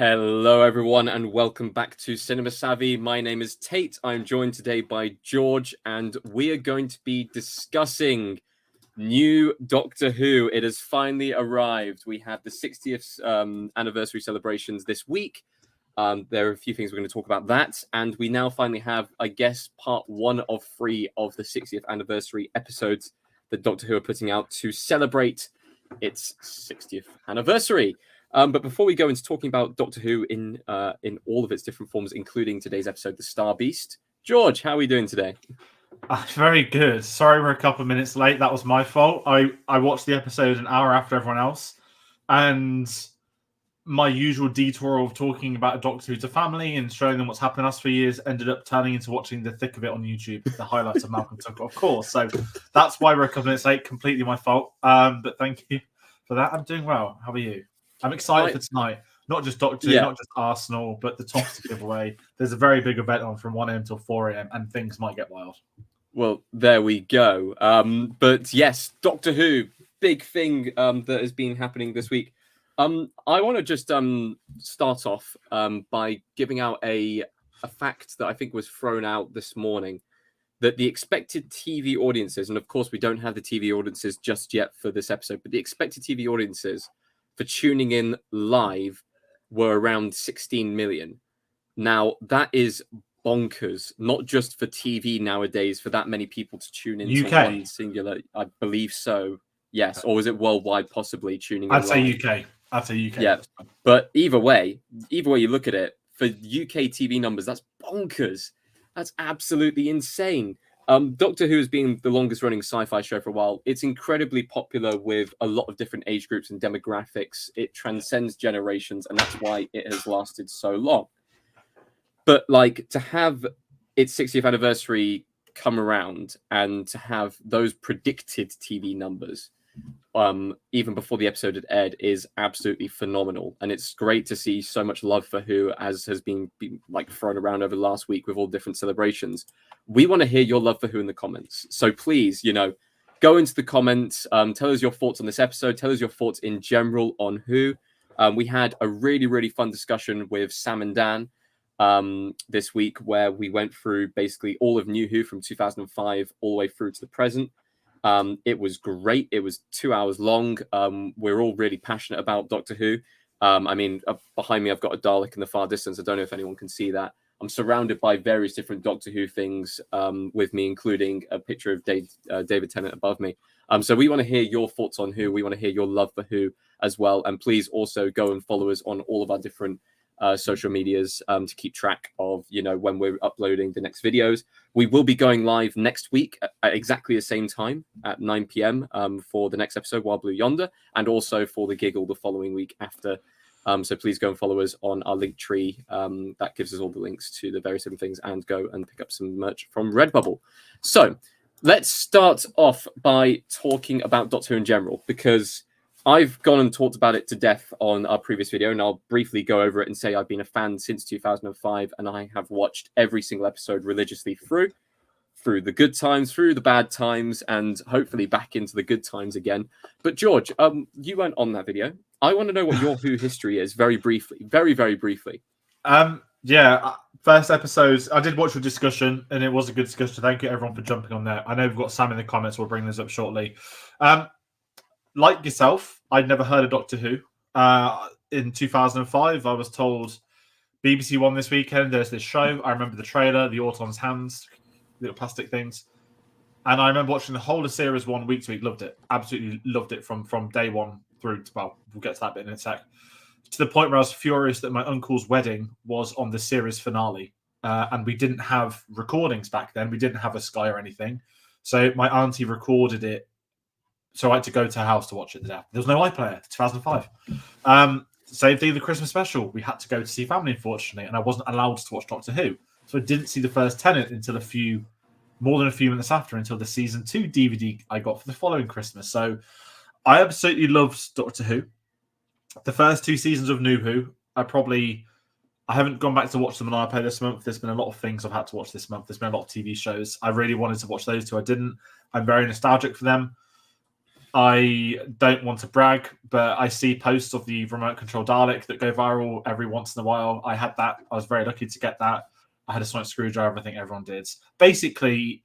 Hello, everyone, and welcome back to Cinema Savvy. My name is Tate. I'm joined today by George, and we are going to be discussing new Doctor Who. It has finally arrived. We had the 60th anniversary celebrations this week. There are a few things we're going to talk about that, and we now finally have, I guess, part 1 of 3 of the 60th anniversary episodes that Doctor Who are putting out to celebrate its 60th anniversary. But before we go into talking about Doctor Who in all of its different forms, including today's episode, The Star Beast, George, how are we doing today? Very good. Sorry we're a couple of minutes late. That was my fault. I watched the episode an hour after everyone else, and my usual detour of talking about a Doctor Who to family and showing them what's happened to us for years ended up turning into watching the thick of it on YouTube, the highlights of Malcolm Tucker, of course. So that's why we're a couple of minutes late. Completely my fault. But thank you for that. I'm doing well. How are you? I'm excited for tonight. Not just Doctor Who, not just Arsenal, but the tops to give away. There's a very big event on from 1 a.m. till 4 a.m. and things might get wild. Well, there we go. But yes, Doctor Who, big thing that has been happening this week. I want to just start off by giving out a fact that I think was thrown out this morning, that the expected TV audiences, and of course we don't have the TV audiences just yet for this episode, but the expected TV audiences for tuning in live were around 16 million. Now, that is bonkers, not just for TV nowadays, for that many people to tune into one singular. I believe so, yes. Or was it worldwide, possibly tuning in? I'd say UK. Yeah, but either way you look at it, for UK TV numbers, that's bonkers. That's absolutely insane. Doctor Who has been the longest running sci-fi show for a while. It's incredibly popular with a lot of different age groups and demographics. It transcends generations, and that's why it has lasted so long. But like, to have its 60th anniversary come around and to have those predicted TV numbers even before the episode had aired is absolutely phenomenal. And it's great to see so much love for Who, as has been like thrown around over the last week with all different celebrations. We want to hear your love for Who in the comments. So please, go into the comments, tell us your thoughts on this episode, tell us your thoughts in general on Who. We had a really, really fun discussion with Sam and Dan this week, where we went through basically all of New Who from 2005 all the way through to the present. It was great. It was 2 hours long. We're all really passionate about Doctor Who. Behind me, I've got a Dalek in the far distance. I don't know if anyone can see that. I'm surrounded by various different Doctor Who things with me, including a picture of David Tennant above me. So we want to hear your thoughts on Who. We want to hear your love for Who as well. And please also go and follow us on all of our different social medias to keep track of, when we're uploading the next videos. We will be going live next week at exactly the same time at 9 p.m. For the next episode, Wild Blue Yonder, and also for the Giggle the following week after. So please go and follow us on our link tree. That gives us all the links to the various different things, and go and pick up some merch from Redbubble. So let's start off by talking about Doctor Who in general, because I've gone and talked about it to death on our previous video, and I'll briefly go over it and say I've been a fan since 2005, and I have watched every single episode religiously through the good times, through the bad times, and hopefully back into the good times again. But George, you weren't on that video. I want to know what your Who history is, very briefly, very, very briefly. First episodes, I did watch your discussion, and it was a good discussion. Thank you, everyone, for jumping on there. I know we've got Sam in the comments. We'll bring this up shortly. Like yourself, I'd never heard of Doctor Who. In 2005, I was told BBC One this weekend, there's this show. I remember the trailer, the Auton's hands, little plastic things. And I remember watching the whole of Series 1 week to week. Loved it. Absolutely loved it from day one through to, well, we'll get to that bit in a sec. To the point where I was furious that my uncle's wedding was on the series finale. And we didn't have recordings back then. We didn't have a Sky or anything. So my auntie recorded it. So I had to go to her house to watch it there. There was no iPlayer, 2005. Same thing, the Christmas special. We had to go to see family, unfortunately, and I wasn't allowed to watch Doctor Who. So I didn't see the first Tennant until more than a few minutes after, until the season 2 DVD I got for the following Christmas. So I absolutely loved Doctor Who. The first 2 seasons of New Who, I haven't gone back to watch them on iPlayer this month. There's been a lot of things I've had to watch this month. There's been a lot of TV shows. I really wanted to watch those 2. I didn't. I'm very nostalgic for them. I don't want to brag, but I see posts of the remote control Dalek that go viral every once in a while. I had that. I was very lucky to get that. I had a sonic screwdriver. I think everyone did. Basically,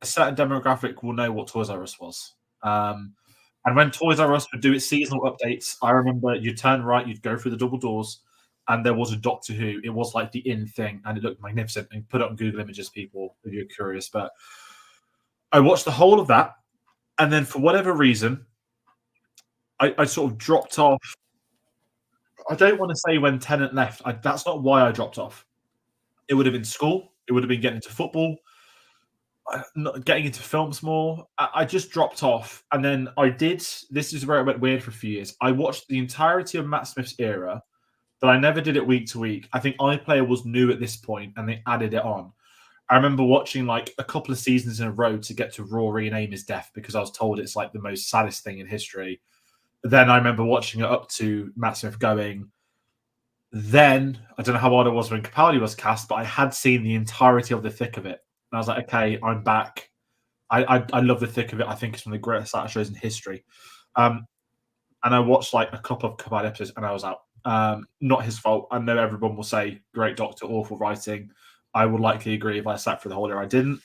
a certain demographic will know what Toys R Us was. And when Toys R Us would do its seasonal updates, I remember you'd turn right, you'd go through the double doors, and there was a Doctor Who. It was like the in thing, and it looked magnificent. And put it on Google Images, people, if you're curious. But I watched the whole of that, and then for whatever reason, I sort of dropped off. I don't want to say when Tennant left. That's not why I dropped off. It would have been school. It would have been getting into football, not getting into films more. I just dropped off, and then I did. This is where it went weird for a few years. I watched the entirety of Matt Smith's era, but I never did it week to week. I think iPlayer was new at this point, and they added it on. I remember watching like a couple of seasons in a row to get to Rory and Amy's death because I was told it's like the most saddest thing in history. Then I remember watching it up to Matt Smith going. Then I don't know how old I was when Capaldi was cast, but I had seen the entirety of the thick of it. And I was like, okay, I'm back. I love the thick of it. I think it's one of the greatest Saturday shows in history. And I watched like a couple of Capaldi episodes and I was out. Not his fault. I know everyone will say great Doctor, awful writing. I would likely agree if I sat for the whole year. I didn't.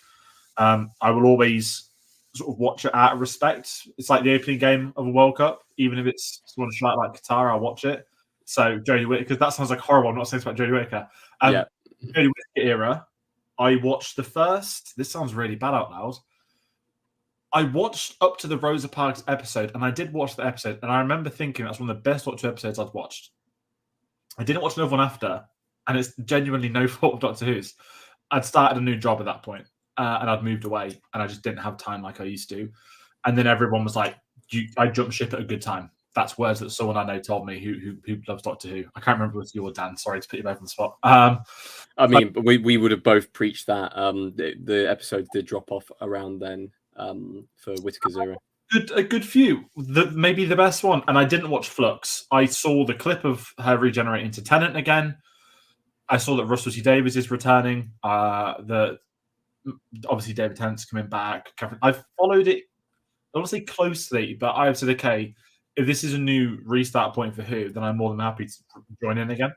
I will always sort of watch it out of respect. It's like the opening game of a World Cup. Even if it's someone shot like Qatar, I'll watch it. So Jodie Whittaker, because that sounds like horrible. I'm not saying it's about Jodie Whittaker. Jodie Whittaker era, I watched the first. This sounds really bad out loud. I watched up to the Rosa Parks episode, and I did watch the episode, and I remember thinking that's one of the best Doctor Who episodes I'd watched. I didn't watch another one after, and it's genuinely no fault of Doctor Who's. I'd started a new job at that point, and I'd moved away, and I just didn't have time like I used to. And then everyone was like, I jumped ship at a good time. That's words that someone I know told me who loves Doctor Who. I can't remember if it was you or Dan. Sorry to put you both on the spot. I mean, we would have both preached that. The episodes did drop off around then for Whittaker's era. A good few. Maybe the best one. And I didn't watch Flux. I saw the clip of her regenerating to Tennant again. I saw that Russell T Davies is returning. Obviously David Tennant's coming back. I've followed it. I don't want to say closely, but I've said, okay, if this is a new restart point for Who, then I'm more than happy to join in again.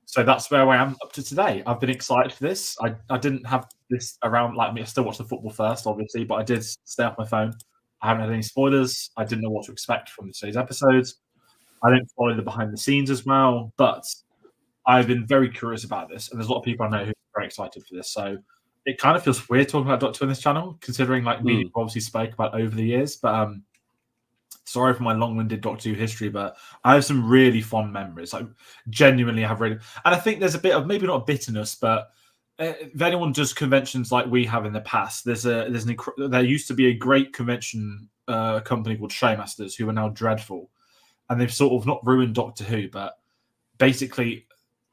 So that's where I am up to today. I've been excited for this. I didn't have this around like me. I still watch the football first, obviously, but I did stay off my phone. I haven't had any spoilers. I didn't know what to expect from today's episodes. I didn't follow the behind the scenes as well, but I've been very curious about this, and there's a lot of people I know who are very excited for this. So it kind of feels weird talking about Doctor Who on this channel, considering like me obviously spoke about over the years, but sorry for my long-winded Doctor Who history, but I have some really fond memories. I genuinely have really, and I think there's a bit of maybe not bitterness, but if anyone does conventions like we have in the past, there used to be a great convention company called Showmasters who are now dreadful, and they've sort of not ruined Doctor Who, but basically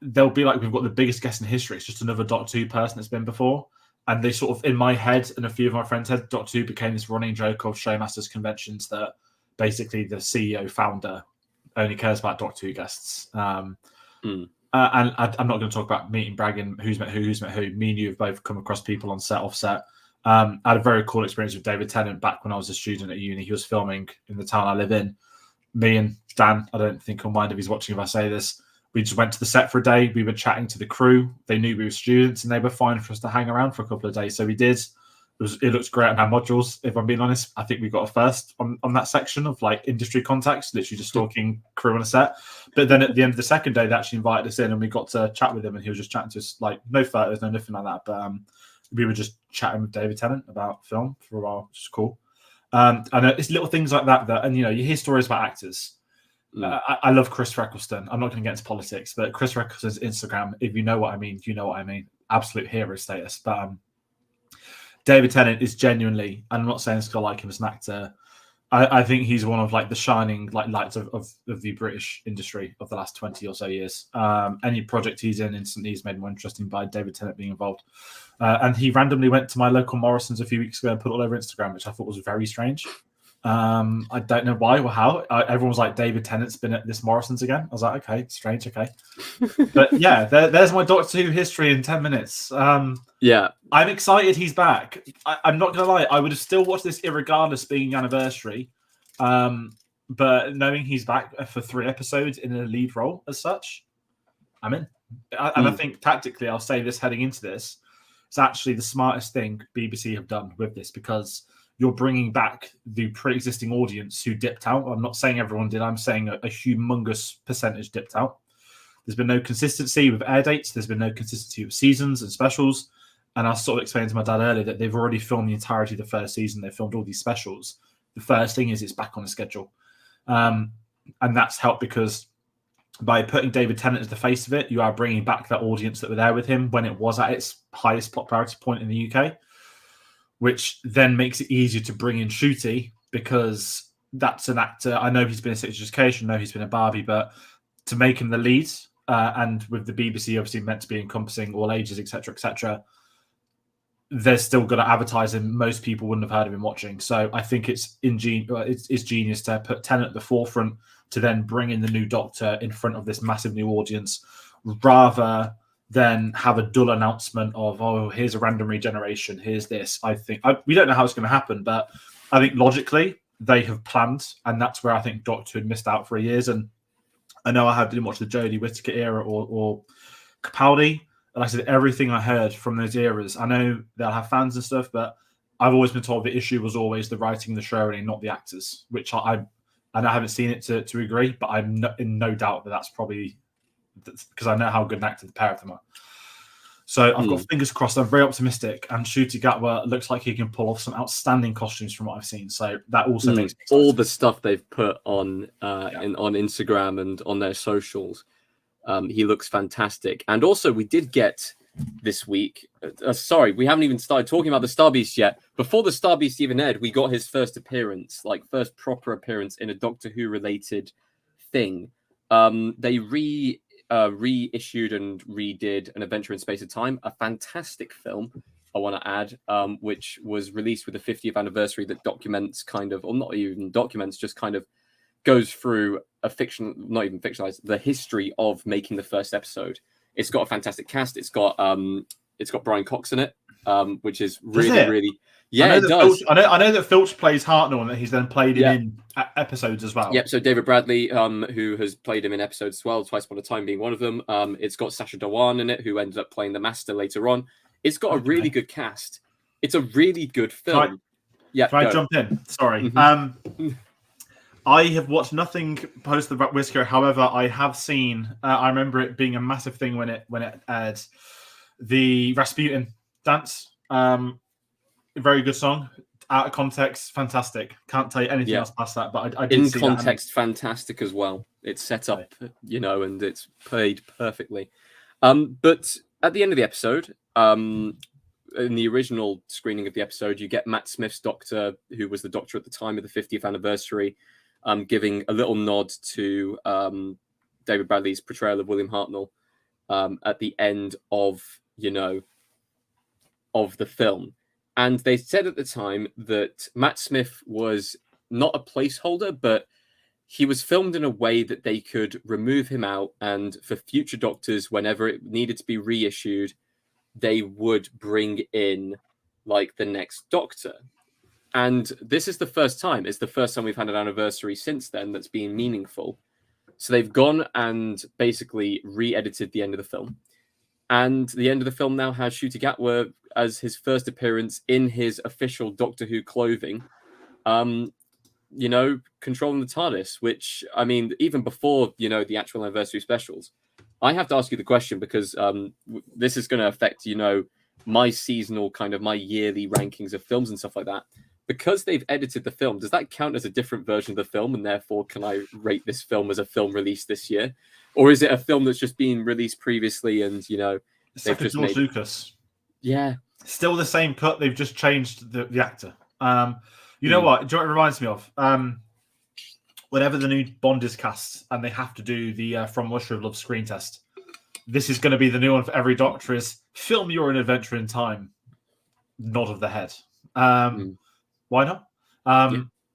they'll be like, we've got the biggest guest in history. It's just another Doctor Who person that's been before. And they sort of, in my head and a few of my friends' head, Doctor Who became this running joke of Showmasters conventions that basically the CEO founder only cares about Doctor Who guests. And I'm not going to talk about meeting, bragging, who's met who. Me and you have both come across people on set, off set. I had a very cool experience with David Tennant back when I was a student at uni. He was filming in the town I live in. Me and Dan, I don't think he'll mind if he's watching if I say this, we just went to the set for a day. We were chatting to the crew. They knew we were students and they were fine for us to hang around for a couple of days. So we did. It looks great on our modules, if I'm being honest. I think we got a first on that section of like industry contacts, literally just talking crew on a set. But then at the end of the second day, they actually invited us in and we got to chat with him and he was just chatting to us, like no photos, no nothing like that. But we were just chatting with David Tennant about film for a while, which is cool. And it's little things like that, and you know, you hear stories about actors. I love Chris Eccleston. I'm not going to get into politics, but Chris Eccleston's Instagram, if you know what I mean, you know what I mean. Absolute hero status. But David Tennant is genuinely, and I'm not saying this because I like him as an actor, I think he's one of like the shining like lights of the British industry of the last 20 or so years. Any project he's in instantly is made more interesting by David Tennant being involved. And he randomly went to my local Morrison's a few weeks ago and put it all over Instagram, which I thought was very strange. I don't know why or how. Everyone was like, David Tennant's been at this Morrison's again. I was like, okay, strange, okay. But yeah, there's my Doctor Who history in 10 minutes. Yeah. I'm excited he's back. I'm not going to lie, I would have still watched this irregardless being the anniversary. But knowing he's back for 3 episodes in a lead role as such, I'm in. And I think tactically, I'll say this heading into this, it's actually the smartest thing BBC have done with this, because you're bringing back the pre-existing audience who dipped out. I'm not saying everyone did. I'm saying a humongous percentage dipped out. There's been no consistency with air dates. There's been no consistency with seasons and specials. And I sort of explained to my dad earlier that they've already filmed the entirety of the first season. They've filmed all these specials. The first thing is it's back on the schedule. And that's helped because by putting David Tennant as the face of it, you are bringing back that audience that were there with him when it was at its highest popularity point in the UK, which then makes it easier to bring in Ncuti because that's an actor. I know he's been in Sex Education, I know he's been a Barbie, but to make him the lead, and with the BBC obviously meant to be encompassing all ages, etc., they're still going to advertise him. Most people wouldn't have heard of him watching. So I think it's genius to put Tennant at the forefront to then bring in the new Doctor in front of this massive new audience, rather than have a dull announcement of, oh, here's a random regeneration, here's this. We don't know how it's going to happen, but I think logically they have planned, and that's where I think Doctor had missed out for years. And I know I didn't watch the Jodie Whittaker era or Capaldi, and like I said, everything I heard from those eras, I know they'll have fans and stuff, but I've always been told the issue was always the writing and the showrunning, not the actors, which I haven't seen it to agree, but I'm in no doubt that that's probably because I know how good an actor the pair of them are. So I've got fingers crossed. I'm very optimistic, and Ncuti Gatwa looks like he can pull off some outstanding costumes from what I've seen. So that also makes me excited. All the stuff they've put on on Instagram and on their socials. He looks fantastic. And also, we did get this week. Sorry, we haven't even started talking about the Star Beast yet. Before the Star Beast even aired, we got his first appearance, first proper appearance in a Doctor Who related thing. They reissued and redid An Adventure in Space and Time, a fantastic film, I want to add, which was released with the 50th anniversary that documents or not even documents, just kind of goes through not even fictionalized, the history of making the first episode. It's got a fantastic cast. It's got Brian Cox in it, which is really yeah, it does. I know that Filch plays Hartnell and that he's then played him in episodes as well. Yep. So David Bradley, who has played him in episodes as well, Twice Upon a Time being one of them. It's got Sacha Dhawan in it, who ended up playing the Master later on. It's got a really good cast. It's a really good film. Can I jump in? Sorry. Mm-hmm. I have watched nothing post the Whisker. However, I have seen. I remember it being a massive thing when it aired. The Rasputin dance. Very good song. Out of context, fantastic. Can't tell you anything else past that. But I did in see context, fantastic as well. It's set up, and it's played perfectly. But at the end of the episode, in the original screening of the episode, you get Matt Smith's Doctor, who was the Doctor at the time of the 50th anniversary, giving a little nod to David Bradley's portrayal of William Hartnell at the end of the film. And they said at the time that Matt Smith was not a placeholder, but he was filmed in a way that they could remove him out, and for future Doctors, whenever it needed to be reissued, they would bring in the next Doctor. And this is the first time. It's the first time we've had an anniversary since then that's been meaningful. So they've gone and basically re-edited the end of the film. And the end of the film now has Ncuti Gatwa as his first appearance in his official Doctor Who clothing, controlling the TARDIS, which, I mean, even before, the actual anniversary specials, I have to ask you the question because this is going to affect, my seasonal my yearly rankings of films and stuff like that. Because they've edited the film, does that count as a different version of the film? And therefore, can I rate this film as a film released this year? Or is it a film that's just been released previously and, it's like just George Lucas. Yeah. Still the same cut. They've just changed the actor. You know what? Do you know what it reminds me of? Whenever the new Bond is cast and they have to do the From Russia of Love screen test, this is going to be the new one for every Doctor is film You're an Adventure in Time. Nod of the head. Why not?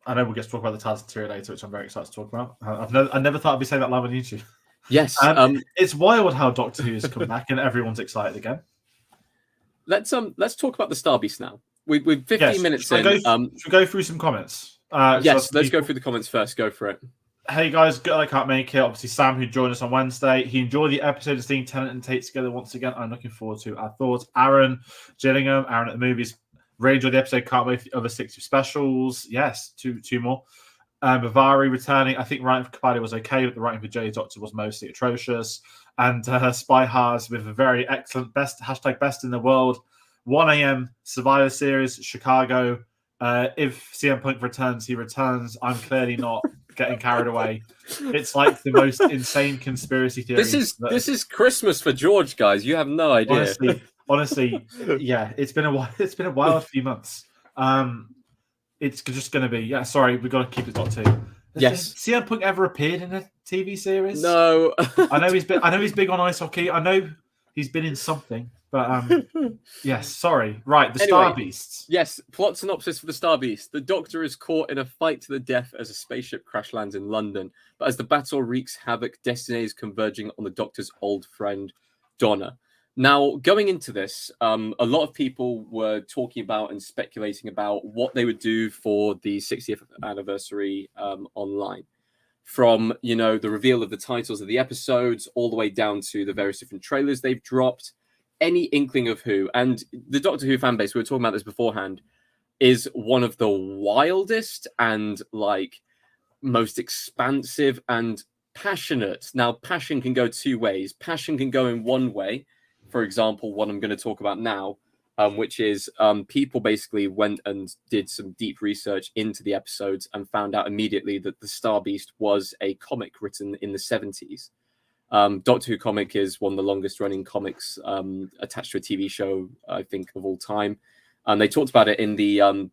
I know we'll get to talk about the Tardis theory later, which I'm very excited to talk about. I never thought I'd be saying that live on YouTube. Yes. It's wild how Doctor Who's come back and everyone's excited again. Let's talk about the Star Beast now. We've 15 minutes in. Should we go through some comments? Yes, let's go through the comments first. Go for it. Hey guys, good I can't make it. Obviously, Sam, who joined us on Wednesday, he enjoyed the episode of seeing Tennant and Tate together once again. I'm looking forward to our thoughts. Aaron Gillingham, Aaron at the movies, really enjoyed the episode. Can't wait for the other 60 specials. Yes, two more. Bavari returning. I think writing for Capaldi was okay, but the writing for Jay Doctor was mostly atrocious. And Spy Haas with a very excellent best in the world. 1 a.m. Survivor Series, Chicago. If CM Punk returns, he returns. I'm clearly not getting carried away. It's like the most insane conspiracy theory. This is Christmas for George, guys. You have no idea. Honestly, yeah, it's been a wild few months. It's just going to be sorry, we've got to keep it Doctor Who. Yes. Has CM Punk ever appeared in a TV series? No. I know he's big on ice hockey. I know he's been in something. But yes, sorry. Right, the Star Beasts. Yes, plot synopsis for the Star Beast. The Doctor is caught in a fight to the death as a spaceship crash lands in London. But as the battle wreaks havoc, destiny is converging on the Doctor's old friend, Donna. Now, going into this, a lot of people were talking about and speculating about what they would do for the 60th anniversary online. From, the reveal of the titles of the episodes, all the way down to the various different trailers they've dropped. Any inkling of who, and the Doctor Who fan base, we were talking about this beforehand, is one of the wildest and most expansive and passionate. Now, passion can go two ways. Passion can go in one way. For example, what I'm going to talk about now, which is people basically went and did some deep research into the episodes and found out immediately that the Star Beast was a comic written in the 70s. Doctor Who comic is one of the longest running comics attached to a TV show, I think, of all time. They talked about it in the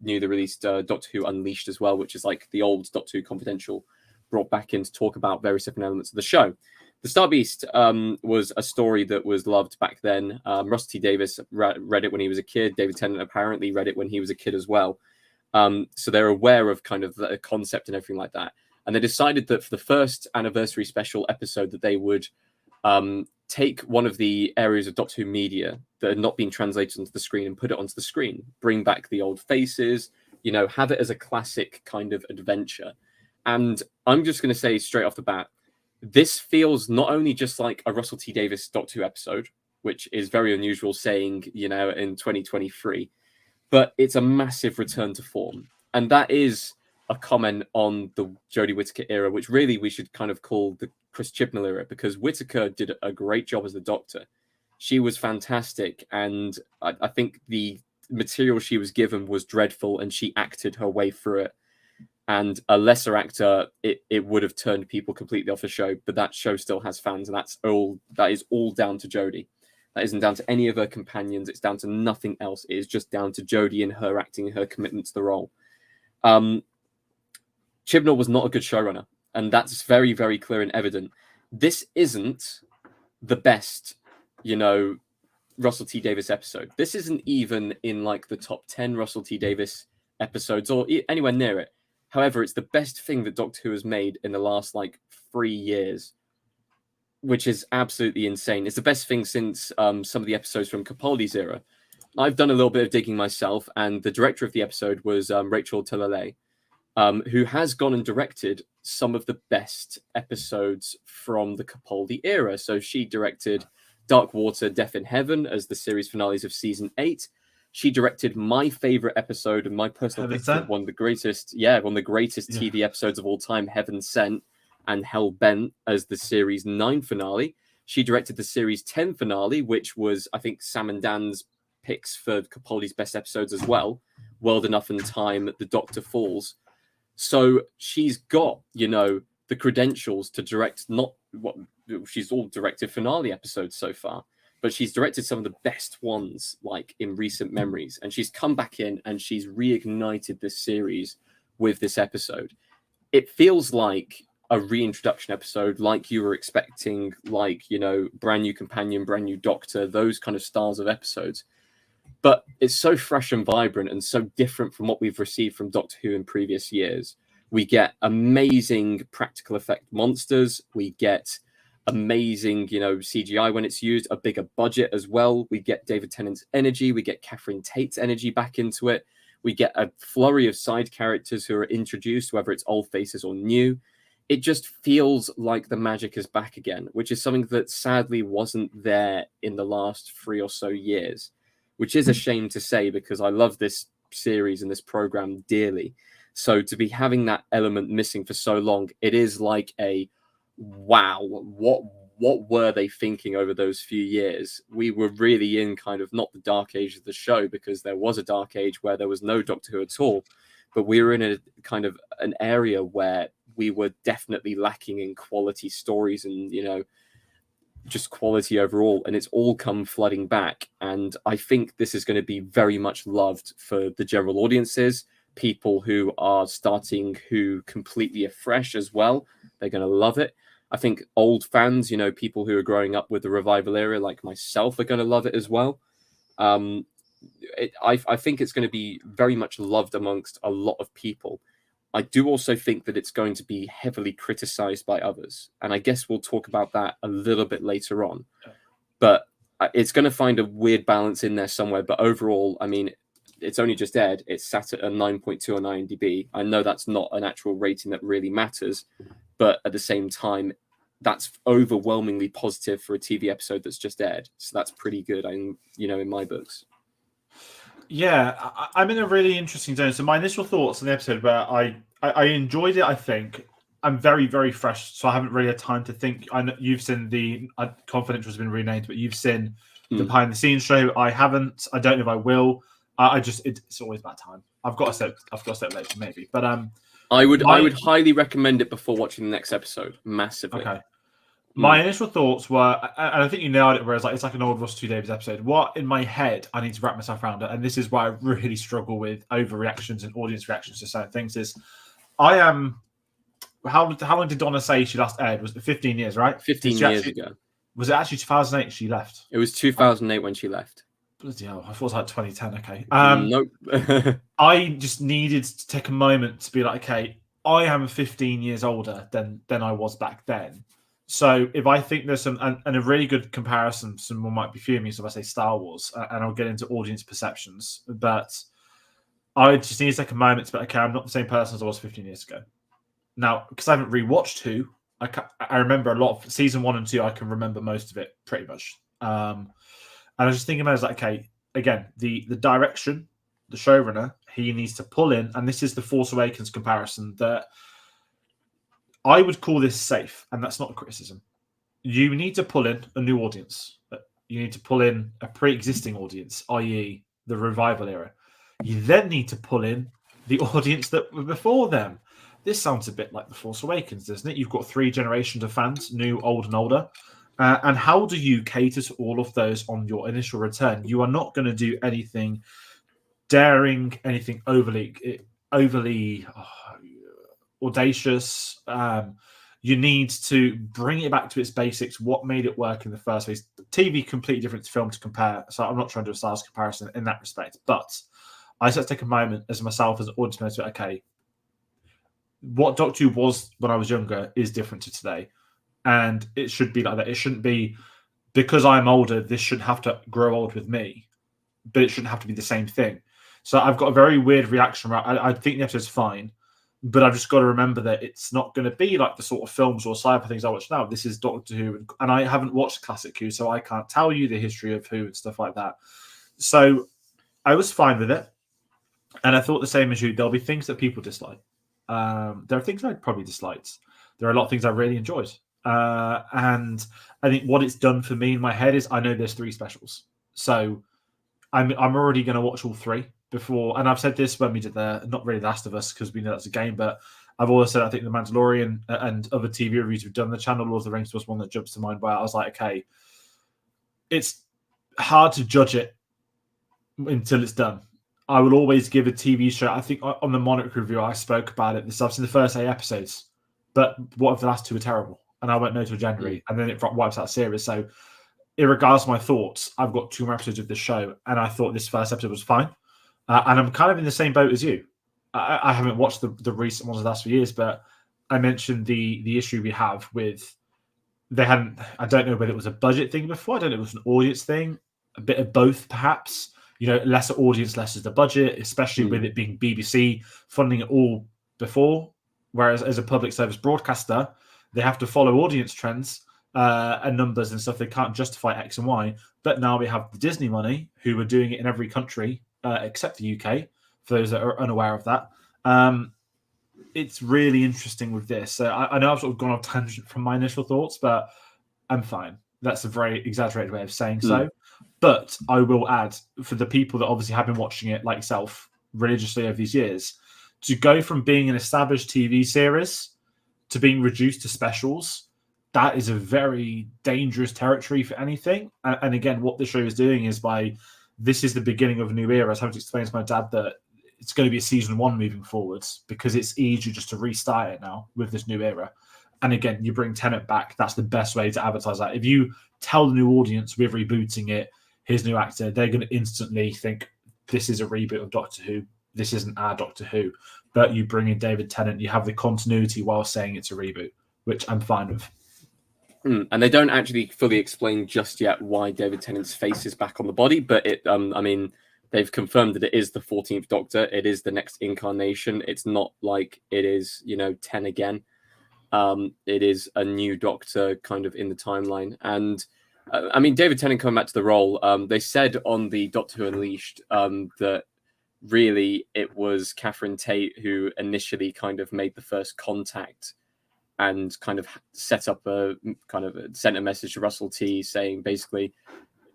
newly released Doctor Who Unleashed as well, which is like the old Doctor Who Confidential brought back in to talk about various different elements of the show. The Star Beast was a story that was loved back then. Russell T Davies read it when he was a kid. David Tennant apparently read it when he was a kid as well. So they're aware of kind of the concept and everything like that. And they decided that for the first anniversary special episode that they would take one of the areas of Doctor Who media that had not been translated onto the screen and put it onto the screen, bring back the old faces, have it as a classic kind of adventure. And I'm just going to say straight off the bat, this feels not only just like a Russell T Davies Doctor Who episode, which is very unusual saying, in 2023, but it's a massive return to form. And that is a comment on the Jodie Whittaker era, which really we should kind of call the Chris Chibnall era, because Whittaker did a great job as the Doctor. She was fantastic, and I think the material she was given was dreadful, and she acted her way through it. And a lesser actor, it would have turned people completely off the show, but that show still has fans, and that is all down to Jodie. That isn't down to any of her companions. It's down to nothing else. It is just down to Jodie and her acting and her commitment to the role. Chibnall was not a good showrunner, and that's very, very clear and evident. This isn't the best, Russell T Davies episode. This isn't even in the top 10 Russell T Davies episodes or anywhere near it. However, it's the best thing that Doctor Who has made in the last 3 years, which is absolutely insane. It's the best thing since some of the episodes from Capaldi's era. I've done a little bit of digging myself, and the director of the episode was Rachel Talalay, who has gone and directed some of the best episodes from the Capaldi era. So she directed Dark Water, Death in Heaven as the series finales of season 8. She directed my favorite episode and my personal pick of one of the greatest TV episodes of all time, Heaven Sent, and Hell Bent as the series 9 finale. She directed the series 10 finale, which was, I think, Sam and Dan's picks for Capaldi's best episodes as well. World Enough and Time, The Doctor Falls. So she's got, the credentials to direct she's all directed finale episodes so far, but she's directed some of the best ones in recent memories. And she's come back in and she's reignited this series with this episode. It feels like a reintroduction episode, like you were expecting, brand new companion, brand new Doctor, those kind of styles of episodes. but it's so fresh and vibrant and so different from what we've received from Doctor Who in previous years. We get amazing practical effect monsters. We get amazing, CGI when it's used, a bigger budget as well. We get David Tennant's energy. We get Catherine Tate's energy back into it. We get a flurry of side characters who are introduced, whether it's old faces or new. It just feels like the magic is back again, which is something that sadly wasn't there in the last 3 or so years, which is a shame to say because I love this series and this program dearly. So to be having that element missing for so long, it is like a wow, what were they thinking over those few years? We were really in kind of not the dark age of the show, because there was a dark age where there was no Doctor Who at all, but we were in a kind of an area where we were definitely lacking in quality stories and, just quality overall, and it's all come flooding back. And I think this is going to be very much loved for the general audiences, people who are starting Who completely afresh as well. They're going to love it. I think old fans, people who are growing up with the revival era like myself, are going to love it as well. I think it's going to be very much loved amongst a lot of people. I do also think that it's going to be heavily criticized by others. And I guess we'll talk about that a little bit later on. But it's going to find a weird balance in there somewhere. But overall, I mean, it's only just aired. It's sat at a 9.2 on IMDb. I know that's not an actual rating that really matters. But at the same time, that's overwhelmingly positive for a TV episode that's just aired. So that's pretty good, in my books. Yeah, I'm in a really interesting zone. So my initial thoughts on the episode, where I enjoyed it. I think I'm very, very fresh, so I haven't really had time to think. I know you've seen the Confidential has been renamed, but you've seen the behind the scenes show. I haven't. I don't know if I will. It's always about time. I've got to step later maybe, but I would highly recommend it before watching the next episode. Massively. Okay. My initial thoughts were, and I think you nailed it, where it's like an old Russ 2 Davies episode. What in my head I need to wrap myself around it, and this is why I really struggle with overreactions and audience reactions to certain things, is I am... How long did Donna say she last aired? Was it 15 years, right? 15 years ago. Was it actually 2008 she left? It was 2008 when she left. Bloody hell, I thought it was like 2010, okay. Nope. I just needed to take a moment to be like, okay, I am 15 years older than I was back then. So if I think there's some, and a really good comparison, someone might be fuming, so if I say Star Wars, and I'll get into audience perceptions, but I just need to take a moment to be like, okay, I'm not the same person as I was 15 years ago. Now, because I haven't rewatched Who, I remember a lot of season 1 and 2, I can remember most of it pretty much. And I was just thinking about it, I was like, okay, again, the direction, the showrunner, he needs to pull in, and this is the Force Awakens comparison, that I would call this safe, and that's not a criticism. You need to pull in a new audience. You need to pull in a pre-existing audience, i.e. the revival era. You then need to pull in the audience that were before them. This sounds a bit like The Force Awakens, doesn't it? You've got 3 generations of fans, new, old, and older. And how do you cater to all of those on your initial return? You are not going to do anything daring, anything overly audacious. You need to bring it back to its basics. What made it work in the first place? TV, completely different film to compare. So I'm not trying to do a styles comparison in that respect. But I just have to take a moment as myself, as an audience member, to okay, what Doctor Who was when I was younger is different to today. And it should be like that. It shouldn't be, because I'm older, this shouldn't have to grow old with me. But it shouldn't have to be the same thing. So I've got a very weird reaction. I think the episode's fine. But I've just got to remember that it's not going to be like the sort of films or sci-fi things I watch now. This is Doctor Who, and I haven't watched classic Who, so I can't tell you the history of Who and stuff like that. So I was fine with it, and I thought the same as you. There'll be things that people dislike. There are things I probably disliked. There are a lot of things I really enjoyed, and I think what it's done for me in my head is I know there's 3 specials, so I'm already going to watch all 3. Before, and I've said this when we did not really Last of Us, because we know that's a game, but I've always said I think The Mandalorian and other TV reviews we've done on the channel, Lord of the Rings was one that jumps to mind, where I was like, okay, it's hard to judge it until it's done. I will always give a TV show, I think on the Monarch review I spoke about it, I've seen the first 8 episodes, but what if the last 2 are terrible? And I won't know till January, and then it wipes out the series. So irregardless of my thoughts, I've got 2 more episodes of this show, and I thought this first episode was fine. And I'm kind of in the same boat as you. I haven't watched the recent ones of the last few years, but I mentioned the issue we have with they hadn't. I don't know whether it was a budget thing before. I don't know if it was an audience thing. A bit of both, perhaps. Lesser audience, less is the budget, especially with it being BBC funding it all before. Whereas as a public service broadcaster, they have to follow audience trends and numbers and stuff. They can't justify X and Y. But now we have the Disney money, who are doing it in every country except the UK, for those that are unaware of that. It's really interesting with this. So I know I've sort of gone off tangent from my initial thoughts, but I'm fine. That's a very exaggerated way of saying so. But I will add, for the people that obviously have been watching it, like yourself, religiously over these years, to go from being an established TV series to being reduced to specials, that is a very dangerous territory for anything. And again, what the show is doing is this is the beginning of a new era. I was having to explain to my dad that it's going to be a season 1 moving forwards because it's easier just to restart it now with this new era. And again, you bring Tennant back. That's the best way to advertise that. If you tell the new audience we're rebooting it, here's new actor, they're going to instantly think this is a reboot of Doctor Who. This isn't our Doctor Who. But you bring in David Tennant, you have the continuity while saying it's a reboot, which I'm fine with. And they don't actually fully explain just yet why David Tennant's face is back on the body, but they've confirmed that it is the 14th Doctor. It is the next incarnation. It's not like it is, 10 again. It is a new Doctor kind of in the timeline. And David Tennant coming back to the role, they said on the Doctor Who Unleashed that really it was Catherine Tate who initially kind of made the first contact and kind of sent a message to Russell T saying basically,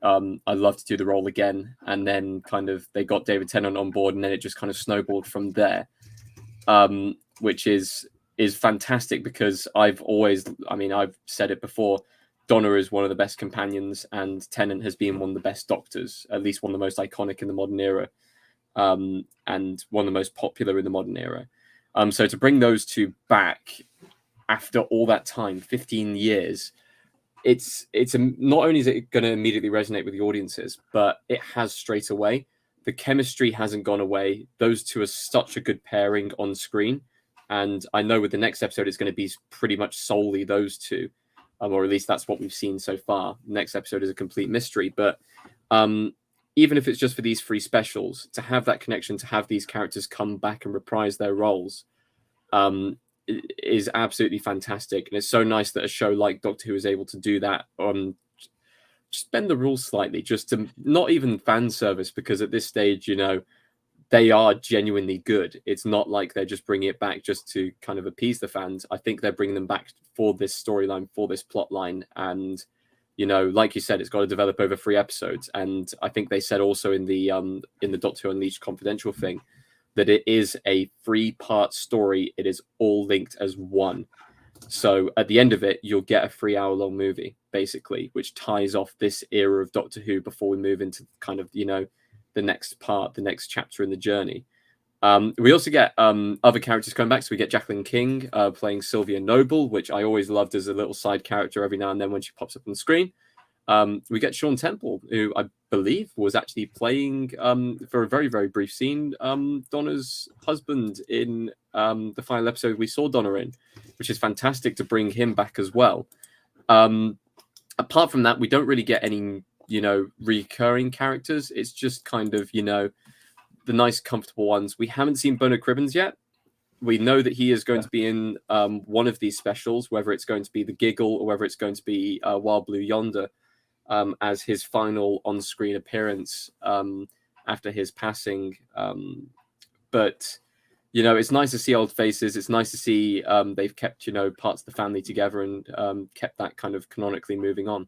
I'd love to do the role again. And then kind of they got David Tennant on board, and then it just kind of snowballed from there, which is fantastic because I've said it before, Donna is one of the best companions and Tennant has been one of the best Doctors, at least one of the most iconic in the modern era, and one of the most popular in the modern era. So to bring those two back after all that time, 15 years, not only is it going to immediately resonate with the audiences, but it has straight away. The chemistry hasn't gone away. Those two are such a good pairing on screen. And I know with the next episode, it's going to be pretty much solely those two, or at least that's what we've seen so far. The next episode is a complete mystery. But even if it's just for these 3 specials, to have that connection, to have these characters come back and reprise their roles, is absolutely fantastic. And it's so nice that a show like Doctor Who is able to do that, just bend the rules slightly, just to not even fan service, because at this stage, they are genuinely good. It's not like they're just bringing it back just to kind of appease the fans. I think they're bringing them back for this storyline, for this plot line. And, like you said, it's got to develop over 3 episodes. And I think they said also in the Doctor Who Unleashed confidential thing that it is a 3-part story. It is all linked as one. So at the end of it, you'll get a 3-hour-long movie, basically, which ties off this era of Doctor Who before we move into kind of, the next part, the next chapter in the journey. We also get other characters coming back. So we get Jacqueline King playing Sylvia Noble, which I always loved as a little side character every now and then when she pops up on the screen. We get Sean Temple, who I believe was actually playing for a very, very brief scene Donna's husband in the final episode we saw Donna in, which is fantastic to bring him back as well. Apart from that, we don't really get any recurring characters. It's just kind of the nice comfortable ones. We haven't seen Bernard Cribbins yet. We know that he is going to be in one of these specials, whether it's going to be The Giggle or whether it's going to be Wild Blue Yonder, as his final on-screen appearance after his passing. But it's nice to see old faces. It's nice to see they've kept parts of the family together and kept that kind of canonically moving on.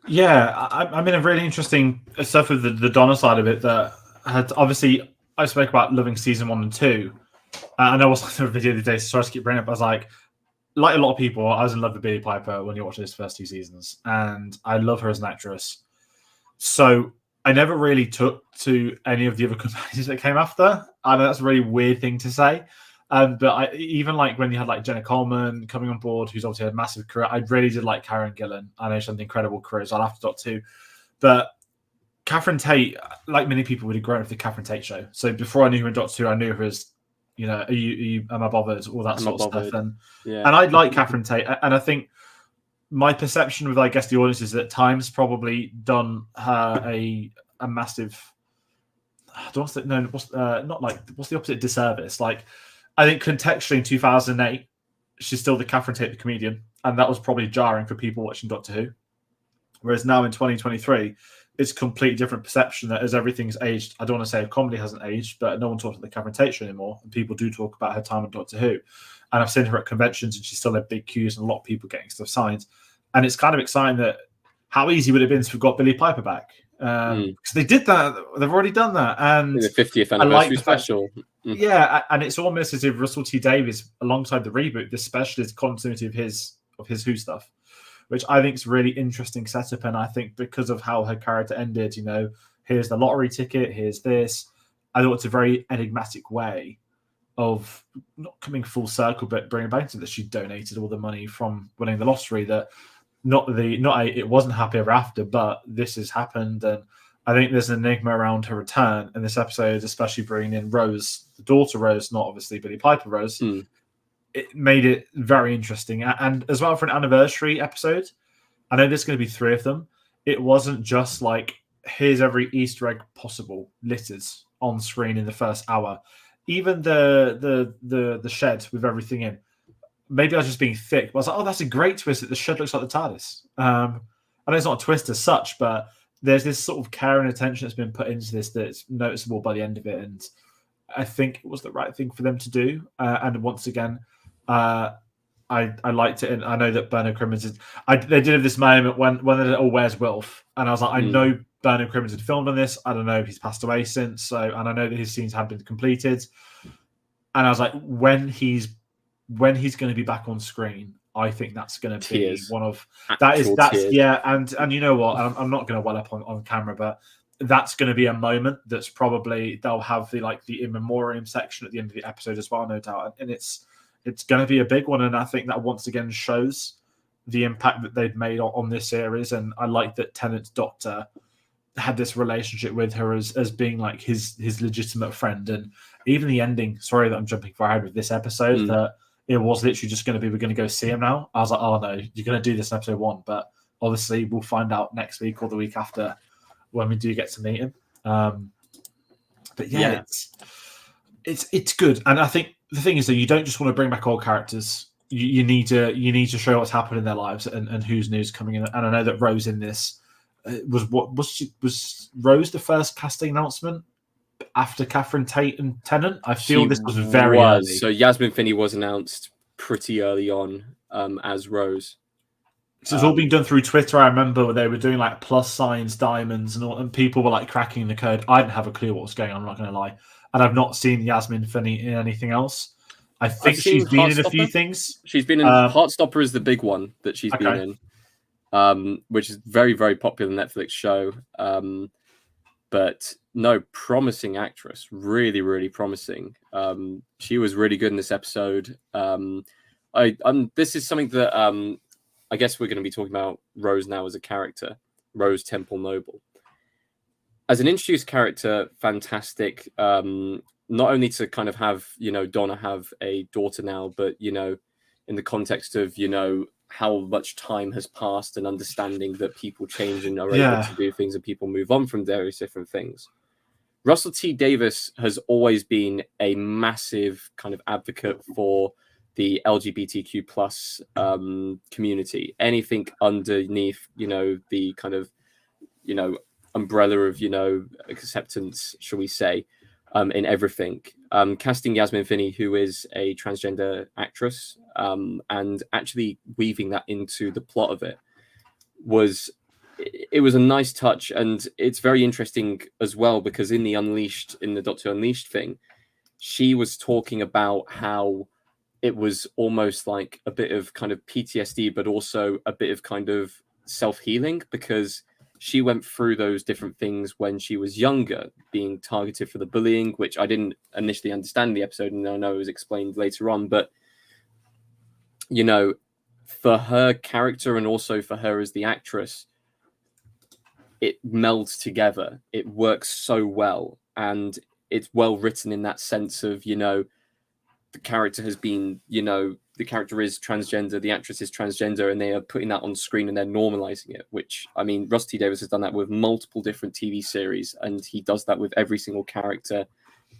Yeah, I mean, a really interesting stuff with the Donna side of it that had obviously I spoke about loving season 1 and 2. And I was watching a video the other day, so sorry to keep bringing it up. I was like a lot of people, I was in love with Billie Piper when you watch those first 2 seasons, and I love her as an actress. So I never really took to any of the other companions that came after. I know that's a really weird thing to say. But even like when you had like Jenna Coleman coming on board, who's obviously had a massive career, I really did like Karen Gillan. I know she's had an incredible career, so I'll have to Doctor Who. But Catherine Tate, like many people, would have grown up with the Catherine Tate show. So before I knew her in Doctor Who, I knew her as, you know, am I bothered, all that sort of stuff. And I like Catherine Tate, and I think my perception with, I guess, the audience is that Time's probably done her a massive. I don't want to say, no, what's the opposite, disservice? Like, I think contextually in 2008, she's still the Catherine Tate the comedian, and that was probably jarring for people watching Doctor Who. Whereas now in 2023, it's a completely different perception that as everything's aged. I don't want to say comedy hasn't aged, but no one talks about the Catherine Tate show anymore, and people do talk about her time on Doctor Who. And I've seen her at conventions, and she's still had big queues and a lot of people getting stuff signed. And it's kind of exciting that how easy would it have been to have got Billie Piper back? Because they did that. They've already done that. And in the 50th anniversary special. Yeah, and it's almost as if Russell T Davies, alongside the reboot, this special is continuity of his Who stuff, which I think is really interesting setup. And I think because of how her character ended, you know, here's the lottery ticket, here's this. I thought it's a very enigmatic way of not coming full circle, but bringing back to that she donated all the money from winning the lottery. That it wasn't happy ever after, but this has happened. And I think there's an enigma around her return in this episode, especially bringing in Rose, the daughter Rose, not obviously Billie Piper Rose. It made it very interesting. And as well, for an anniversary episode, I know there's going to be 3 of them. It wasn't just like, here's every Easter egg possible littered on screen in the first hour. Even the shed with everything in. Maybe I was just being thick, but I was like, oh, that's a great twist that the shed looks like the TARDIS. I know it's not a twist as such, but there's this sort of care and attention that's been put into this that's noticeable by the end of it. And I think it was the right thing for them to do. And once again, I liked it. And I know that Bernard Crimmins they did have this moment when they did, oh, where's Wilf? And I was like, I know Bernard Crimmins had filmed on this. I don't know if he's passed away since. And I know that his scenes have been completed. And I was like, when he's going to be back on screen, I think that's going to be one of that's tears. Yeah. And you know what? I'm not going to well up on camera, but that's going to be a moment that's probably they'll have the in memoriam section at the end of the episode as well, no doubt. And it's going to be a big one. And I think that once again shows the impact that they've made on this series. And I like that Tennant's doctor had this relationship with her as being like his legitimate friend. And even the ending, sorry that I'm jumping far ahead with this episode, that it was literally just going to be, we're going to go see him now. I was like, oh no, you're going to do this in episode 1, but obviously we'll find out next week or the week after when we do get to meet him. But yeah, it's good. And I think the thing is that you don't just want to bring back old characters. You need to show what's happened in their lives and who's new's coming in. And I know that Rose in this was Rose the first casting announcement after Catherine Tate and Tennant? I feel this was very early. So Yasmin Finney was announced pretty early on as Rose. So it's all been done through Twitter. I remember they were doing like plus signs, diamonds, and all, and people were like cracking the code. I didn't have a clue what was going on, I'm not going to lie. And I've not seen Yasmin Finney in anything else. I think she's been in a few things. She's been in Heartstopper is the big one that she's been in, which is very, very popular Netflix show. But no, promising actress, really, really promising. She was really good in this episode. This is something that I guess we're going to be talking about Rose now as a character, Rose Temple Noble. As an introduced character, fantastic. Not only to kind of have, Donna have a daughter now, but, in the context of, how much time has passed and understanding that people change and are able to do things and people move on from various different things. Russell T Davies has always been a massive kind of advocate for the LGBTQ plus community. Anything underneath, the kind of, umbrella of, acceptance, shall we say, in everything. Casting Yasmin Finney, who is a transgender actress, and actually weaving that into the plot of it was a nice touch. And it's very interesting as well, because in the Doctor Unleashed thing, she was talking about how it was almost like a bit of kind of PTSD, but also a bit of kind of self-healing, because she went through those different things when she was younger, being targeted for the bullying, which I didn't initially understand in the episode, and I know it was explained later on. But, you know, for her character and also for her as the actress, it melds together. It works so well, and it's well written in that sense of, you know, the character has been, you know, the character is transgender, the actress is transgender, and they are putting that on screen and they're normalizing it, which, I mean, Russell T Davies has done that with multiple different TV series, and he does that with every single character,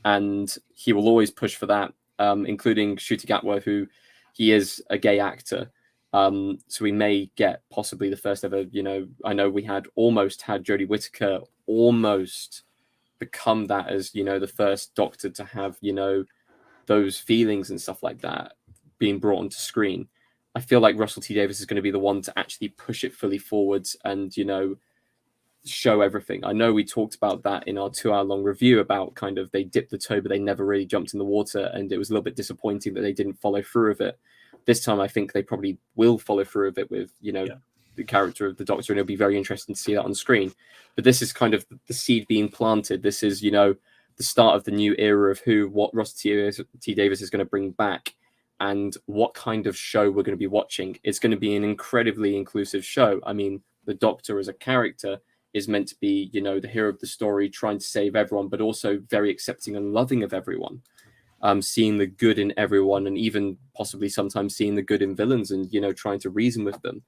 and he will always push for that, including Ncuti Gatwa, who he is a gay actor. So we may get possibly the first ever, you know, I know we almost had Jodie Whittaker almost become that as, you know, the first Doctor to have, you know, those feelings and stuff like that being brought onto screen. I feel like Russell T Davies is going to be the one to actually push it fully forwards and, you know, show everything. I know we talked about that in our 2-hour-long review about kind of they dipped the toe, but they never really jumped in the water, and it was a little bit disappointing that they didn't follow through with it. This time, I think they probably will follow through with it with, you know, the character of the Doctor, and it'll be very interesting to see that on screen. But this is kind of the seed being planted. This is, you know, the start of the new era of what Russell T Davies is going to bring back, and what kind of show we're going to be watching. It's going to be an incredibly inclusive show. I mean, the Doctor as a character is meant to be, you know, the hero of the story, trying to save everyone, but also very accepting and loving of everyone. Seeing the good in everyone, and even possibly sometimes seeing the good in villains, and, you know, trying to reason with them.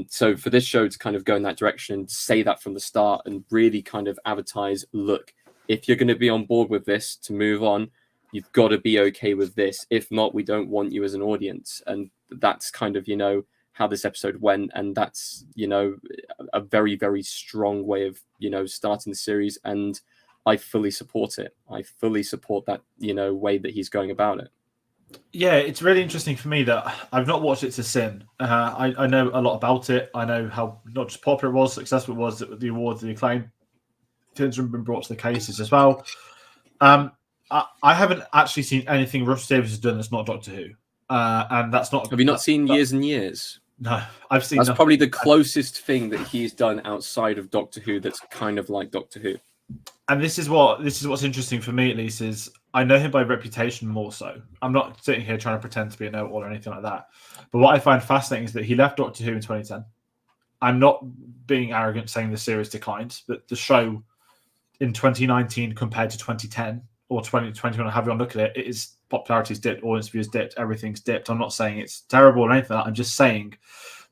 So for this show to kind of go in that direction and say that from the start and really kind of advertise, look, if you're going to be on board with this to move on, you've got to be okay with this. If not, we don't want you as an audience. And that's kind of, you know, how this episode went. And that's, you know, a very, very strong way of, you know, starting the series. And I fully support it. I fully support that, you know, way that he's going about it. Yeah, it's really interesting for me that I've not watched it to sin. I know a lot about it. I know how not just popular it was, successful it was, the awards, the acclaim. Things have been brought to the cases as well. I haven't actually seen anything Russell Davies has done that's not Doctor Who, and that's not. Have you not seen Years and Years? No, I've seen. That's nothing. probably the closest thing that he's done outside of Doctor Who that's kind of like Doctor Who. And this is what's interesting for me, at least, is I know him by reputation more so. I'm not sitting here trying to pretend to be a know-it-all or anything like that. But what I find fascinating is that he left Doctor Who in 2010. I'm not being arrogant saying the series declined, but the show in 2019 compared to 2010 or 2021, however you want to look at it, is popularity's dipped, audience views dipped, everything's dipped. I'm not saying it's terrible or anything like that. I'm just saying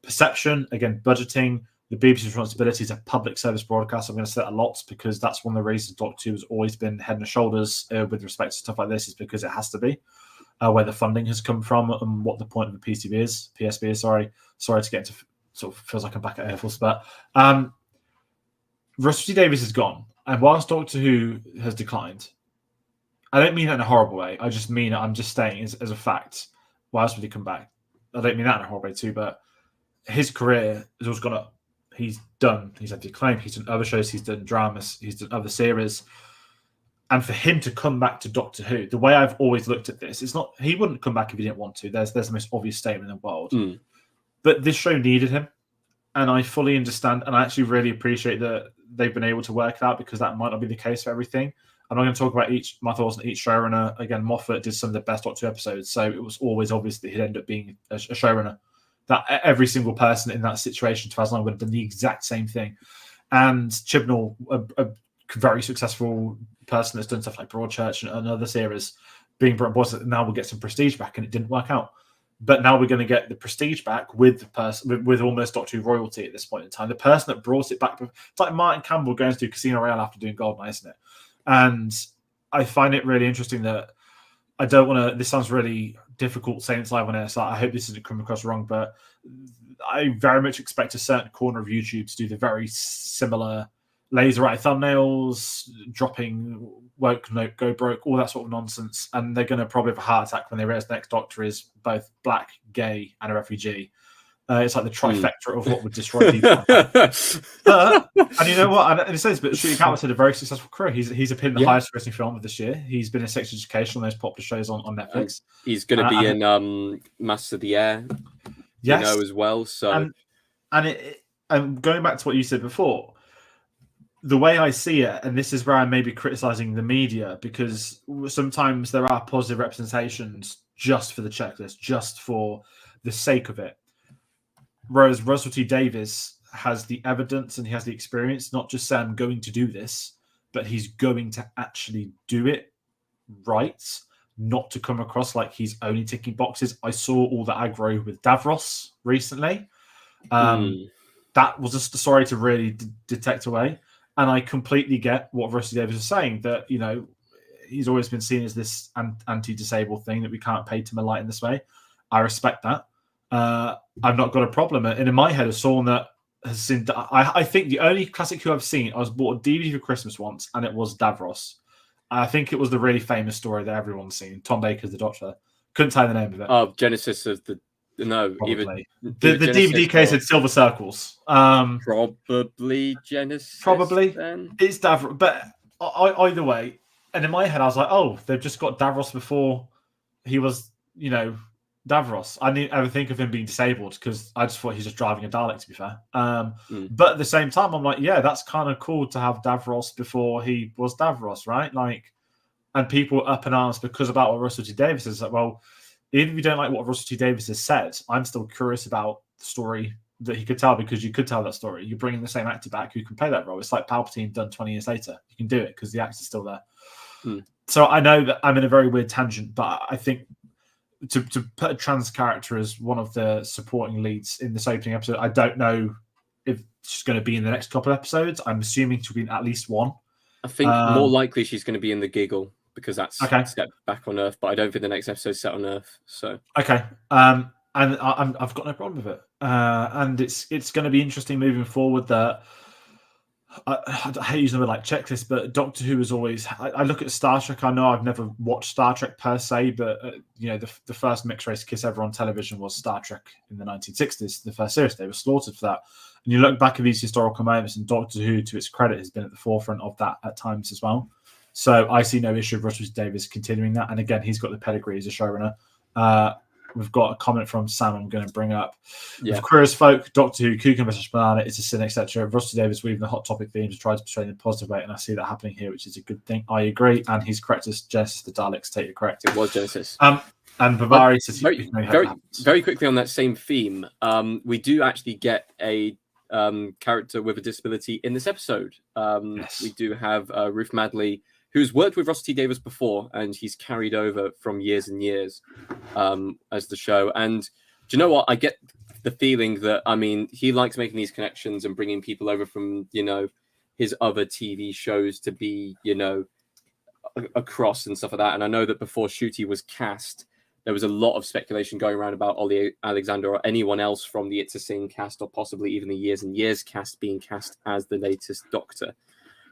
perception, again, budgeting, the BBC's responsibility is a public service broadcast. I'm going to say that a lot because that's one of the reasons Doctor Who has always been head and shoulders with respect to stuff like this, is because it has to be, where the funding has come from and what the point of the PSB is. Sorry to get into, sort of feels like I'm back at Air Force, but Russell T Davies is gone. And whilst Doctor Who has declined, I don't mean that in a horrible way. I just mean I'm just saying as a fact. Why else would he come back? I don't mean that in a horrible way too, but his career has always gone up. He's had the acclaim, he's done other shows, he's done dramas, he's done other series. And for him to come back to Doctor Who, the way I've always looked at this, it's not, he wouldn't come back if he didn't want to. There's the most obvious statement in the world. But this show needed him. And I fully understand, and I actually really appreciate that they've been able to work it out, because that might not be the case for everything. I'm not going to talk about my thoughts on each showrunner. Again, Moffat did some of the best Doctor Who episodes, so it was always obvious that he'd end up being a showrunner. That every single person in that situation, 2009, would have done the exact same thing. And Chibnall, a very successful person that's done stuff like Broadchurch and other series, being brought on board, now we'll get some prestige back, and it didn't work out. But now we're going to get the prestige back with the person, with almost Doctor Who royalty at this point in time. The person that brought it back, it's like Martin Campbell going to do Casino Royale after doing Goldeneye, isn't it? And I find it really interesting that I don't want to. This sounds really difficult saying it's live on air, so I hope this isn't coming across wrong, but I very much expect a certain corner of YouTube to do the very similar laser eye thumbnails, dropping woke note, go broke, all that sort of nonsense, and they're going to probably have a heart attack when they realize the next Doctor is both black, gay, and a refugee. It's like the trifecta of what would destroy people. And you know what? And it says, but Ncuti Gatwa had a very successful career. He's appeared in the highest grossing film of this year. He's been in Sex Education, on those popular shows on Netflix. He's going to be in Masters of the Air, you know, as well. So, and and going back to what you said before, the way I see it, and this is where I may be criticizing the media, because sometimes there are positive representations just for the checklist, just for the sake of it. Whereas Russell T Davies has the evidence and he has the experience, not just say I'm going to do this, but he's going to actually do it right, not to come across like he's only ticking boxes. I saw all the aggro with Davros recently. That was just a story to really detect away. And I completely get what Russell Davies is saying, that, you know, he's always been seen as this anti-disabled thing, that we can't paint him a light in this way. I respect that. I've not got a problem. And in my head, as someone that has seen, I think the only classic Who I've seen, I was bought a DVD for Christmas once, and it was Davros. I think it was the really famous story that everyone's seen. Tom Baker's the Doctor. Couldn't tell you the name of it. Oh, Genesis of the... No, probably. Either the DVD case had silver circles. Probably Genesis. Probably. Then. It's Davros. But either way, and in my head, I was like, oh, they've just got Davros before he was, you know, Davros. I didn't ever think of him being disabled, because I just thought he's just driving a Dalek, to be fair. But at the same time, I'm like, yeah, that's kind of cool to have Davros before he was Davros, right? Like, and people up in arms because about what Russell T Davies is like, well, even if you don't like what Russell T Davies has said, I'm still curious about the story that he could tell, because you could tell that story. You're bringing the same actor back who can play that role. It's like Palpatine done 20 years later. You can do it because the actor's still there. So I know that I'm in a very weird tangent, but I think to put a trans character as one of the supporting leads in this opening episode, I don't know if she's going to be in the next couple of episodes. I'm assuming she'll be in at least one. I think more likely she's going to be in the Giggle, because that's set back on Earth, but I don't think the next episode's set on Earth. So okay, and I've got no problem with it, and it's going to be interesting moving forward. That I hate using the word like checklist, but Doctor Who is always. I look at Star Trek. I know I've never watched Star Trek per se, but you know, the first mixed race kiss ever on television was Star Trek in the 1960s. The first series, they were slaughtered for that. And you look back at these historical moments, and Doctor Who, to its credit, has been at the forefront of that at times as well. So I see no issue with Russell T Davies continuing that. And again, he's got the pedigree as a showrunner. We've got a comment from Sam I'm going to bring up. Yeah. With Queer as Folk, Doctor Who, Cucumber Banana, It's a Sin, etc. Russell T Davies weaving the hot topic theme to try to portray in a positive way, and I see that happening here, which is a good thing. I agree. And he's correct as Genesis, the Daleks, take it correct. It was Genesis. And Bavari says very quickly on that same theme, we do actually get a character with a disability in this episode. Yes. We do have Ruth Madley, who's worked with Russell T Davies before, and he's carried over from years and years as the show. And do you know what? I get the feeling that, I mean, he likes making these connections and bringing people over from, you know, his other TV shows to be, you know, across and stuff like that. And I know that before Ncuti was cast, there was a lot of speculation going around about Ollie Alexander or anyone else from the It's a Sin cast, or possibly even the Years and Years cast being cast as the latest Doctor.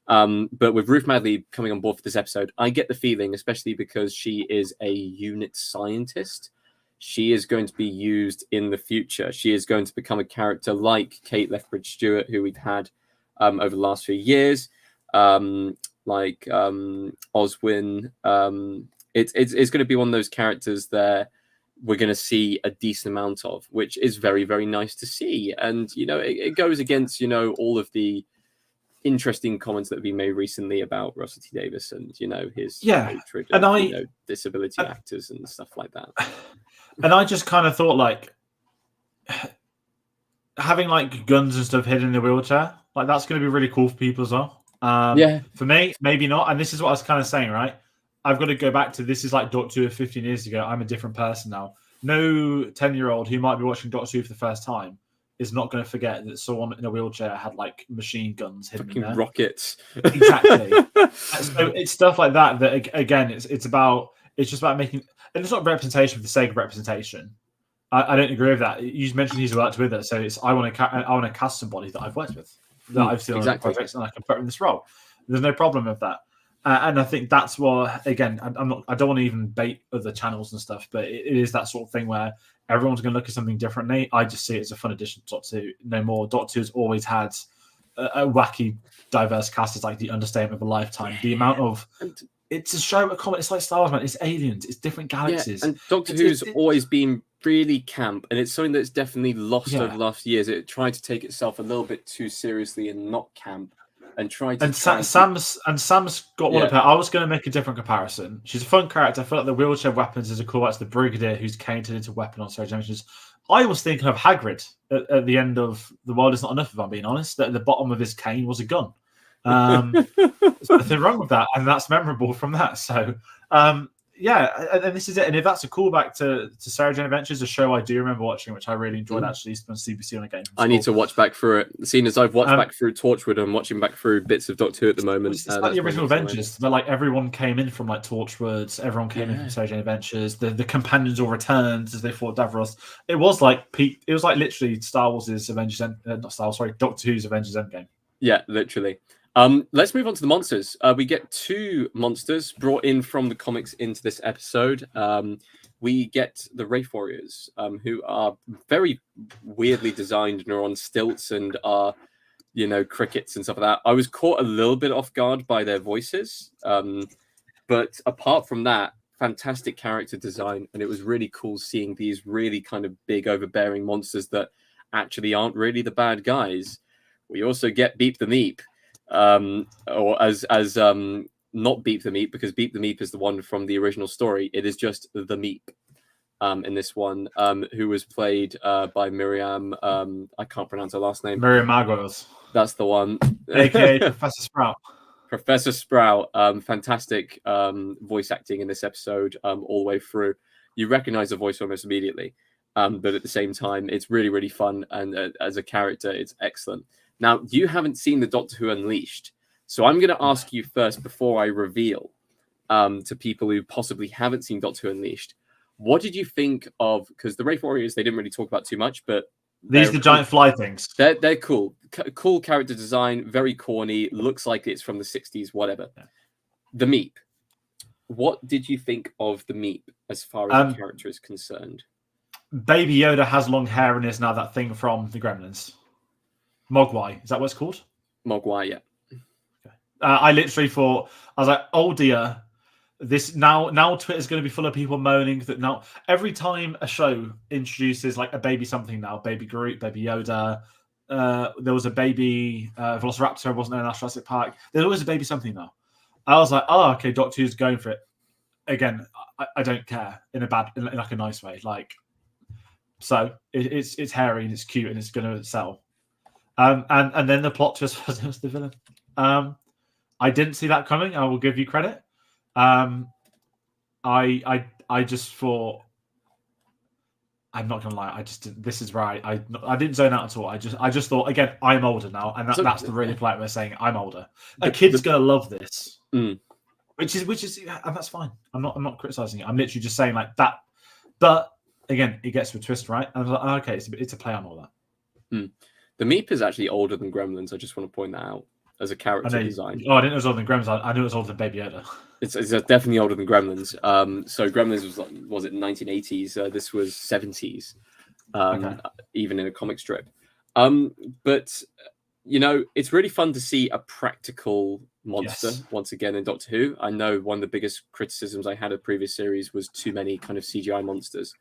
But with Ruth Madley coming on board for this episode, I get the feeling, especially because she is a unit scientist, she is going to be used in the future. She is going to become a character like Kate Lethbridge-Stewart, who we've had over the last few years, like Oswin. It's going to be one of those characters that we're going to see a decent amount of, which is very, very nice to see. And, you know, it goes against, you know, all of the interesting comments that have been made recently about Russell T Davies and, you know, his hatred of, you know, disability actors and stuff like that. And I just kind of thought, like, having like guns and stuff hidden in the wheelchair, like, that's going to be really cool for people as well. For me, maybe not. And this is what I was kind of saying, right? I've got to go back to, this is like Doctor Who 15 years ago. I'm a different person now. No 10-year-old who might be watching Doctor Who for the first time is not going to forget that someone in a wheelchair had like machine guns hidden in there. Rockets. Exactly. So it's stuff like that again, it's just about making, and it's not representation for the sake of representation. I don't agree with that. You mentioned he's worked with her, so it's I want to cast somebody that I've worked with, that I've seen on projects, and I can put her in this role. There's no problem with that. And I think that's what, again, I don't want to even bait other channels and stuff, but it is that sort of thing where everyone's going to look at something differently. I just see it as a fun addition to Doctor Who. No more. Doctor Who's always had a wacky, diverse cast. It's like the understatement of a lifetime. The amount of... It's a show, a comic. It's like Star Wars, man. It's aliens. It's different galaxies. And Doctor Who's always been really camp, and it's something that's definitely lost Yeah. over the last years. It tried to take itself a little bit too seriously and not camp, and tried to. And Sam's got one Yeah. of her. I was going to make a different comparison. She's a fun character. I feel like the wheelchair weapons is a call out to the Brigadier who's catered into weapon on Sarah Dimensions. I was thinking of Hagrid at the end of The World Is Not Enough, if I'm being honest. At the bottom of his cane was a gun. There's nothing wrong with that, and that's memorable from that. So, yeah, and this is it. And if that's a callback to Sarah Jane Adventures, a show I do remember watching, which I really enjoyed actually, on CBC on a game. I need to watch back through it. Seeing as I've watched back through Torchwood, I'm watching back through bits of Doctor Who at the moment. It's like the original Avengers, but like everyone came in from like Torchwood, everyone came in from Sarah Jane Adventures. The companions all returned as they fought Davros. It was like peak. It was like literally Star Wars's Avengers, not Star Wars, sorry, Doctor Who's Avengers Endgame. Yeah, literally. Let's move on to the monsters. We get 2 monsters brought in from the comics into this episode. We get the Wraith Warriors, who are very weirdly designed and are on stilts and are, crickets and stuff like that. I was caught a little bit off guard by their voices. But apart from that, fantastic character design. And it was really cool seeing these really kind of big, overbearing monsters that actually aren't really the bad guys. We also get Beep the Meep. Or as not Beep the Meep, because Beep the Meep is the one from the original story. It is just the Meep in this one, who was played by Miriam. I can't pronounce her last name. Miriam Margolyes. That's the one. AKA Professor Sprout. Professor Sprout. Fantastic voice acting in this episode all the way through. You recognize the voice almost immediately. But at the same time, it's really, really fun. And as a character, it's excellent. Now, you haven't seen the Doctor Who Unleashed, so I'm going to ask you first before I reveal to people who possibly haven't seen Doctor Who Unleashed. What did you think of? Because the Wraith Warriors, they didn't really talk about too much, but these are the giant fly things. They're cool. Cool character design, very corny. Looks like it's from the 60s, whatever. Yeah. The Meep. What did you think of the Meep as far as the character is concerned? Baby Yoda has long hair and is now that thing from the Gremlins. Mogwai, is that what it's called? Mogwai, yeah. Okay. I literally thought, I was like, oh dear, this now Twitter's going to be full of people moaning that now every time a show introduces like a baby something now, baby Groot, baby Yoda, there was a baby Velociraptor, wasn't there, in Jurassic Park. There's always a baby something now. I was like, oh, okay, Doctor Who's going for it. Again, I don't care in like a nice way. Like, so it's hairy and it's cute and it's going to sell. And then the plot twist was the villain. I didn't see that coming. I will give you credit. I just thought, I'm not gonna lie. I just didn't, this is where I didn't zone out at all. I just thought, again, I'm older now, and that's the really polite way of saying I'm older. A kid's gonna love this, which is, and that's fine. I'm not criticizing it. I'm literally just saying like that. But again, it gets to a twist, right? And I was like, okay, it's a play on all that. The Meep is actually older than Gremlins. I just want to point that out as a character design. Oh, I didn't know it was older than Gremlins. I knew it was older than Baby Yoda. It's definitely older than Gremlins. So Gremlins was it 1980s? This was 70s, even in a comic strip. But it's really fun to see a practical monster once again in Doctor Who. I know one of the biggest criticisms I had of previous series was too many kind of CGI monsters.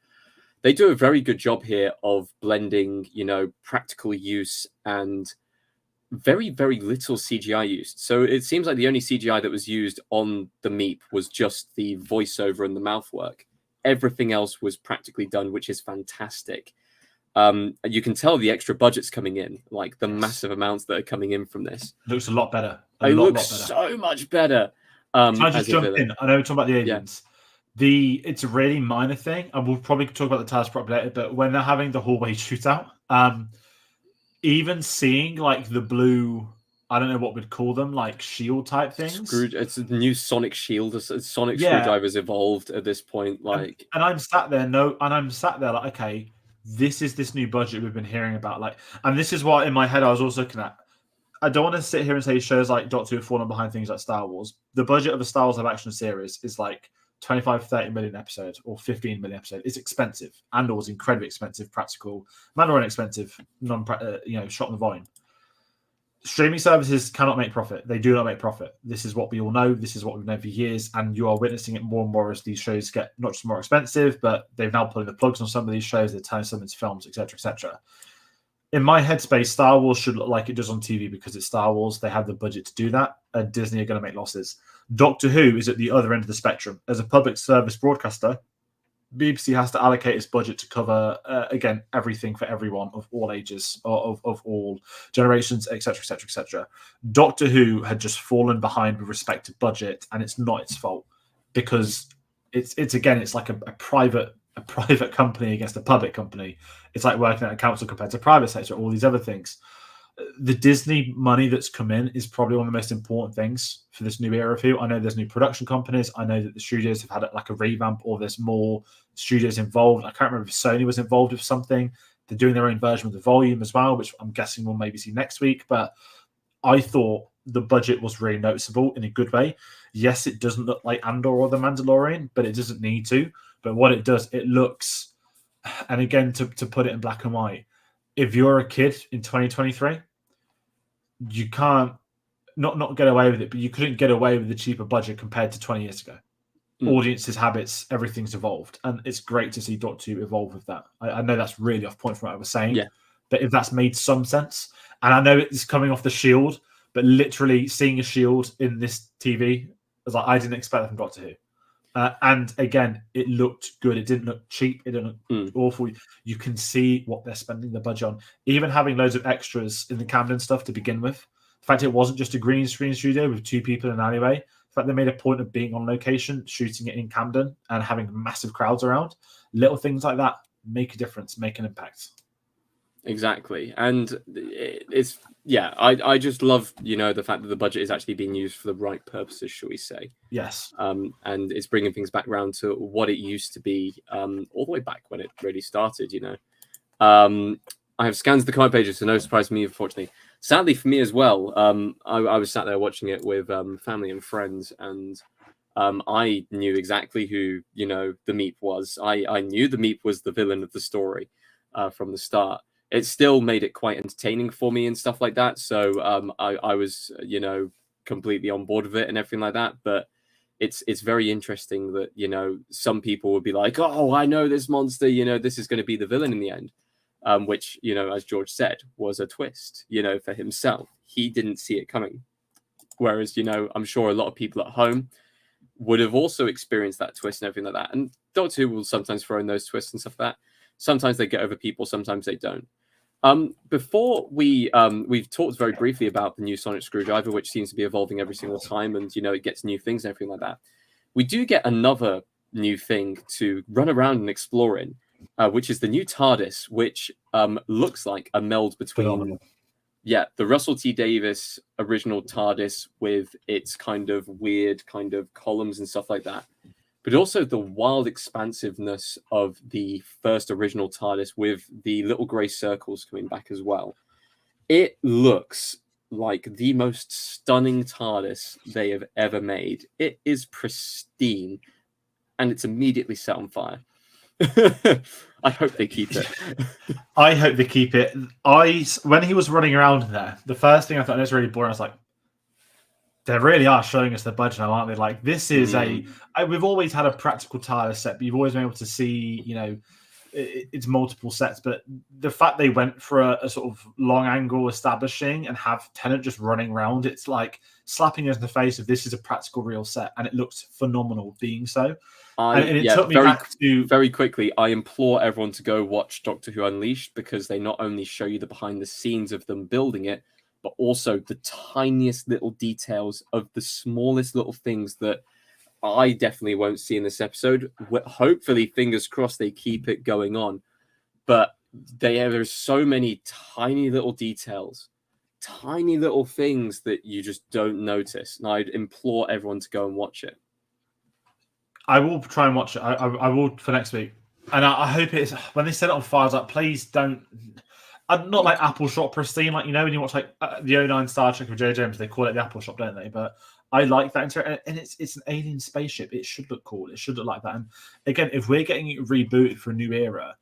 They do a very good job here of blending, practical use and very, very little CGI used. So it seems like the only CGI that was used on the Meep was just the voiceover and the mouth work. Everything else was practically done, which is fantastic. You can tell the extra budget's coming in, like the massive amounts that are coming in from this. Looks a lot better. It looks so much better. Can I just jump in? I know we're talking about the aliens. Yeah. It's a really minor thing, and we'll probably talk about the Tardis properly later, but when they're having the hallway shootout, even seeing like the blue, I don't know what we'd call them, like shield type things. It's a new sonic shield. Sonic screwdrivers evolved at this point. Like, and I'm sat there, like, okay, this is this new budget we've been hearing about. Like, and this is what in my head I was also looking at. I don't want to sit here and say shows like Doctor Who have fallen behind things like Star Wars. The budget of a Star Wars live action series is like 25-30 million episodes or 15 million episodes. It's expensive. Andor was incredibly expensive, practical. Mandalorian expensive, shot in the volume. streaming services cannot make profit. They do not make profit. This is what we all know. This is what we've known for years, and you are witnessing it more and more as these shows get not just more expensive, but they've now pulling the plugs on some of these shows. They're turning some into films, etc., etc. In my headspace, Star Wars should look like it does on TV because it's Star Wars. They have the budget to do that, and Disney are going to make losses. Doctor Who is at the other end of the spectrum. As a public service broadcaster, BBC has to allocate its budget to cover, again, everything for everyone of all ages, of all generations, etc., etc., etc. Doctor Who had just fallen behind with respect to budget, and it's not its fault because it's like a private company against a public company. It's like working at a council compared to private sector, all these other things. The Disney money that's come in is probably one of the most important things for this new era of Who. I know there's new production companies. I know that the studios have had like a revamp, or there's more studios involved. I can't remember if Sony was involved with something. They're doing their own version of the volume as well, which I'm guessing we'll maybe see next week. But I thought the budget was really noticeable in a good way. Yes, it doesn't look like Andor or The Mandalorian, but it doesn't need to. But what it does, it looks, and again, to put it in black and white, if you're a kid in 2023, you can't not get away with it, but you couldn't get away with the cheaper budget compared to 20 years ago. Audiences, habits, everything's evolved, and it's great to see Doctor Who evolve with that. I know that's really off point from what I was saying, but if that's made some sense, and I know it's coming off the Shield, but literally seeing a Shield in this TV, I was like, I didn't expect that from Doctor Who. And again, it looked good. It didn't look cheap. It didn't look awful. You can see what they're spending the budget on. Even having loads of extras in the Camden stuff to begin with. The fact it wasn't just a green screen studio with 2 people in an alleyway. The fact they made a point of being on location, shooting it in Camden, and having massive crowds around. Little things like that make a difference, make an impact. Exactly. And it's, I just love, the fact that the budget is actually being used for the right purposes, shall we say. Yes. And it's bringing things back around to what it used to be all the way back when it really started, I have scans of the comic pages, so no surprise to me, unfortunately. Sadly for me as well, I was sat there watching it with family and friends, and I knew exactly who, the Meep was. I knew the Meep was the villain of the story from the start. It still made it quite entertaining for me and stuff like that. So I was, completely on board with it and everything like that. But it's very interesting that, some people would be like, oh, I know this monster, this is going to be the villain in the end. Which, as George said, was a twist, for himself. He didn't see it coming. Whereas, I'm sure a lot of people at home would have also experienced that twist and everything like that. And Doctor Who will sometimes throw in those twists and stuff like that. Sometimes they get over people, sometimes they don't. Before we've talked very briefly about the new sonic screwdriver, which seems to be evolving every single time, and it gets new things and everything like that. We do get another new thing to run around and explore in, which is the new Tardis, which looks like a meld between the Russell T Davies original Tardis with its kind of weird kind of columns and stuff like that, but also the wild expansiveness of the first original TARDIS with the little grey circles coming back as well. It looks like the most stunning TARDIS they have ever made. It is pristine, and it's immediately set on fire. I hope they keep it. I hope they keep it. When he was running around there, the first thing I thought, it was really boring. I was like, they really are showing us the budget now, aren't they? Like, this is we've always had a practical TARDIS set, but you've always been able to see, it's multiple sets. But the fact they went for a sort of long angle establishing and have Tennant just running around, it's like slapping us in the face of this is a practical real set, and it looks phenomenal being so. And it took me back to very quickly. I implore everyone to go watch Doctor Who Unleashed, because they not only show you the behind the scenes of them building it, but also the tiniest little details of the smallest little things that I definitely won't see in this episode. Hopefully, fingers crossed, they keep it going on. But there's so many tiny little details, tiny little things that you just don't notice. And I'd implore everyone to go and watch it. I will try and watch it. I will for next week. And I hope it's, when they set it on fire, I was like, please don't. I'm not like Apple Shop pristine, like, when you watch like the 09 Star Trek with J. James, they call it the Apple Shop, don't they? But I like that, and it's an alien spaceship. It should look cool. It should look like that. And again, if we're getting it rebooted for a new era,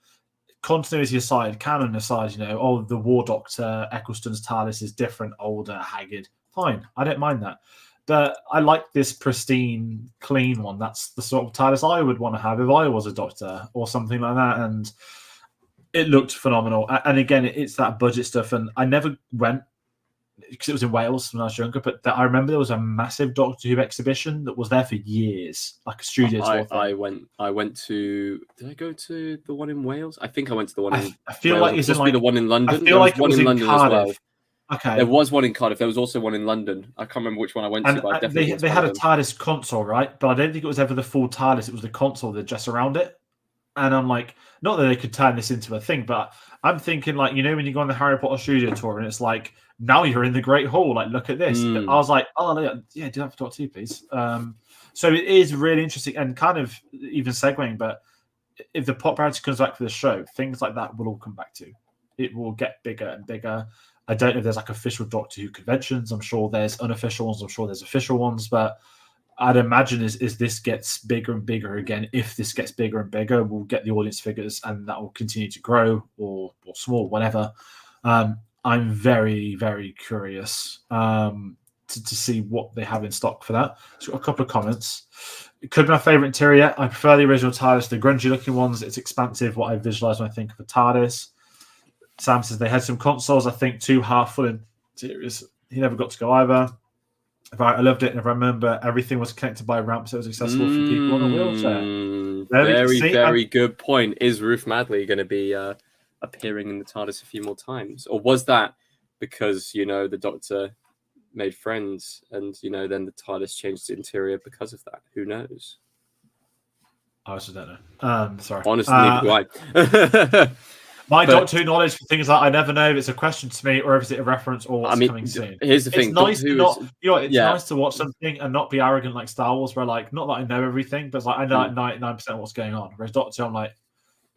continuity aside, canon aside, the War Doctor, Eccleston's TARDIS is different, older, haggard. Fine, I don't mind that. But I like this pristine, clean one. That's the sort of TARDIS I would want to have if I was a Doctor or something like that. And it looked phenomenal. And again, it's that budget stuff. And I never went because it was in Wales when I was younger. But I remember there was a massive Doctor Who exhibition that was there for years, like a studio tour. I went to. Did I go to the one in Wales? I think I went to the one in. I feel Wales. like it's the one in London. I feel like it was in London Cardiff. as well. Okay. There was one in Cardiff. There was also one in London. I can't remember which one I went to, but I definitely they had a TARDIS console, right? But I don't think it was ever the full TARDIS. It was the console that just around it. And I'm like, not that they could turn this into a thing, but I'm thinking like, when you go on the Harry Potter studio tour and it's like, now you're in the Great Hall. Like, look at this. I was like, oh, yeah, do that for Doctor Who, please. So it is really interesting and kind of even segueing, but if the popularity comes back for the show, things like that will all come back to. It will get bigger and bigger. I don't know if there's like official Doctor Who conventions. I'm sure there's unofficial ones. I'm sure there's official ones. But I'd imagine as this gets bigger and bigger again, if this gets bigger and bigger, we'll get the audience figures and that will continue to grow or small, whatever. I'm very, very curious to see what they have in stock for that. So got a couple of comments. It could be my favourite interior. I prefer the original TARDIS, the grungy looking ones. It's expansive, what I visualise when I think of a TARDIS. Sam says they had some consoles, I think 2 half-full interiors. He never got to go either. I loved it, and if I remember, everything was connected by a ramp, so it was accessible for people in a wheelchair. Very good point. Is Ruth Madley going to be appearing in the TARDIS a few more times? Or was that because, the Doctor made friends and, then the TARDIS changed the interior because of that? Who knows? I also don't know. Sorry. Honestly, neither do I. My Doctor Who knowledge for things like I never know if it's a question to me or if it's a reference or what's coming soon. Here's the thing. It's nice to not, nice to watch something and not be arrogant like Star Wars, where like, not that I know everything, but it's like I know 99% of what's going on. Whereas Doctor Who, I'm like,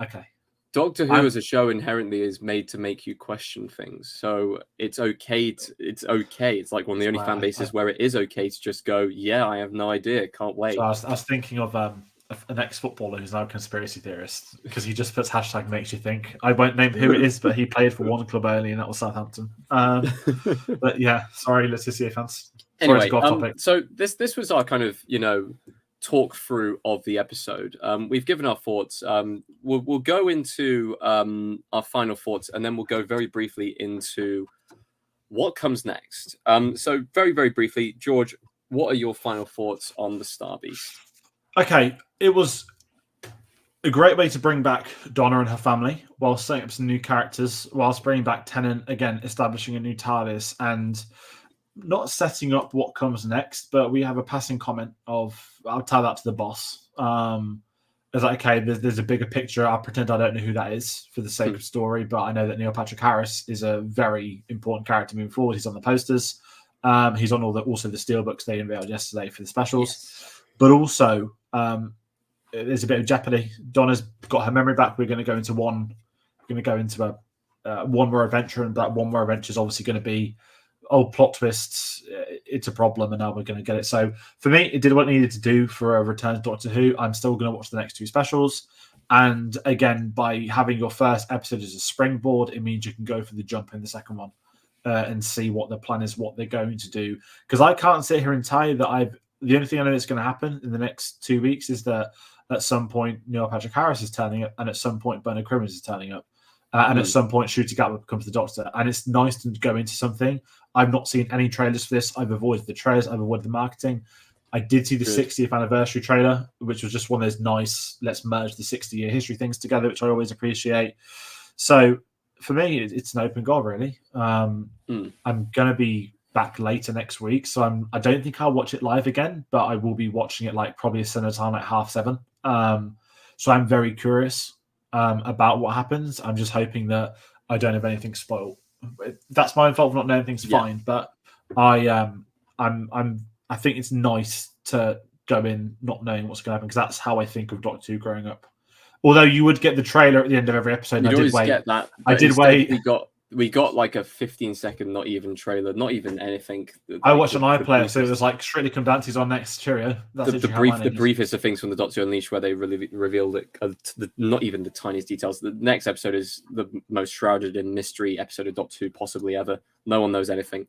okay. Doctor Who as a show inherently is made to make you question things. So it's okay. It's like one of the only fan bases where it is okay to just go, yeah, I have no idea. Can't wait. So I was thinking of an ex-footballer who's now a conspiracy theorist because he just puts hashtag makes you think. I won't name who it is, but he played for one club only, and that was Southampton. But yeah, sorry, let's just see fans. Anyway, so this was our kind of talk through of the episode. We've given our thoughts. We'll go into our final thoughts, and then we'll go very briefly into what comes next. So very, very briefly, George, what are your final thoughts on the Star Beast? Okay, it was a great way to bring back Donna and her family while setting up some new characters, whilst bringing back Tennant, again, establishing a new TARDIS and not setting up what comes next, but we have a passing comment of, I'll tell that to the boss. It's like, okay, there's a bigger picture. I'll pretend I don't know who that is for the sake of story, but I know that Neil Patrick Harris is a very important character moving forward. He's on the posters. He's on also the steelbooks they unveiled yesterday for the specials. Yes. But also, there's a bit of jeopardy. Donna's got her memory back. We're going to go into one. We're going to go into a one more adventure, and that one more adventure is obviously going to be plot twists. It's a problem, and now we're going to get it. So for me, it did what it needed to do for a return to Doctor Who. I'm still going to watch the next 2 specials, and again, by having your first episode as a springboard, it means you can go for the jump in the second one and see what the plan is, what they're going to do. Because I can't sit here and tell you that the only thing I know that's going to happen in the next 2 weeks is that at some point Neil Patrick Harris is turning up, and at some point Bernard Crimmins is turning up, and at some point Shooter Gatwick becomes the Doctor. And it's nice to go into something. I've not seen any trailers for this. I've avoided the trailers. I've avoided the marketing. I did see the 60th anniversary trailer, which was just one of those nice, let's merge the 60-year history things together, which I always appreciate. So for me, it's an open goal, really. I'm going to be back later next week, so I don't think I'll watch it live again, but I will be watching it like probably a similar time, like 7:30. So I'm very curious about what happens. I'm just hoping that I don't have anything spoiled. That's my fault for not knowing things fine, but I think it's nice to go in not knowing what's going to happen, because that's how I think of Doctor Who growing up. Although you would get the trailer at the end of every episode. You'd always get that. I did wait. we got like a 15-second, not even trailer, not even anything. I Like, watched an iPlayer, so it briefest- was like Strictly Come Dance's on next. Cheerio. That's the briefest of things from the Doctor Unleashed, where they really revealed it. Not even the tiniest details. The next episode is the most shrouded in mystery episode of Doctor Who possibly ever. No one knows anything.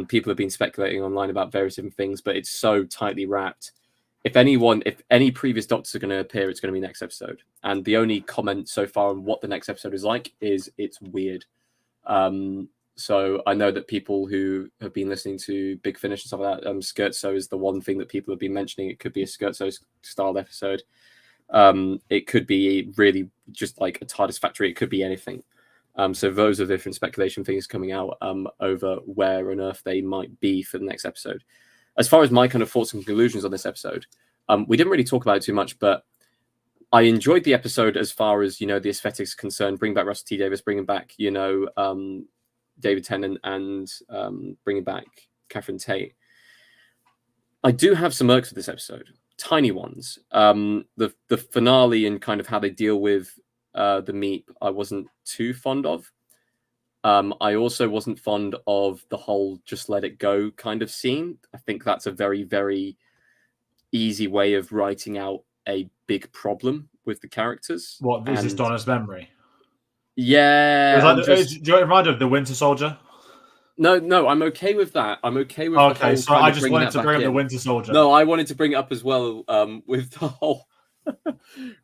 People have been speculating online about various different things, but it's so tightly wrapped. If any previous Doctors are going to appear, it's going to be next episode. And the only comment so far on what the next episode is like is it's weird. So I know that people who have been listening to Big Finish and stuff like that, Scherzo is the one thing that people have been mentioning. It could be a Scherzo style episode. It could be really just like a TARDIS factory. It could be anything. So those are different speculation things coming out over where on earth they might be for the next episode. As far as my kind of thoughts and conclusions on this episode, we didn't really talk about it too much, but I enjoyed the episode as far as, the aesthetics are concerned. Bring back Russell T Davies, bringing back, David Tennant, and bringing back Catherine Tate. I do have some irks with this episode, tiny ones. The finale and kind of how they deal with the Meep, I wasn't too fond of. I also wasn't fond of the whole just let it go kind of scene. I think that's a very, very easy way of writing out a big problem with the characters. What, this is Donna's memory? Yeah. Do you remind of the Winter Soldier? No, I'm okay with that. I'm okay with. Okay, so I just wanted to bring up the Winter Soldier. No, I wanted to bring it up as well. With the whole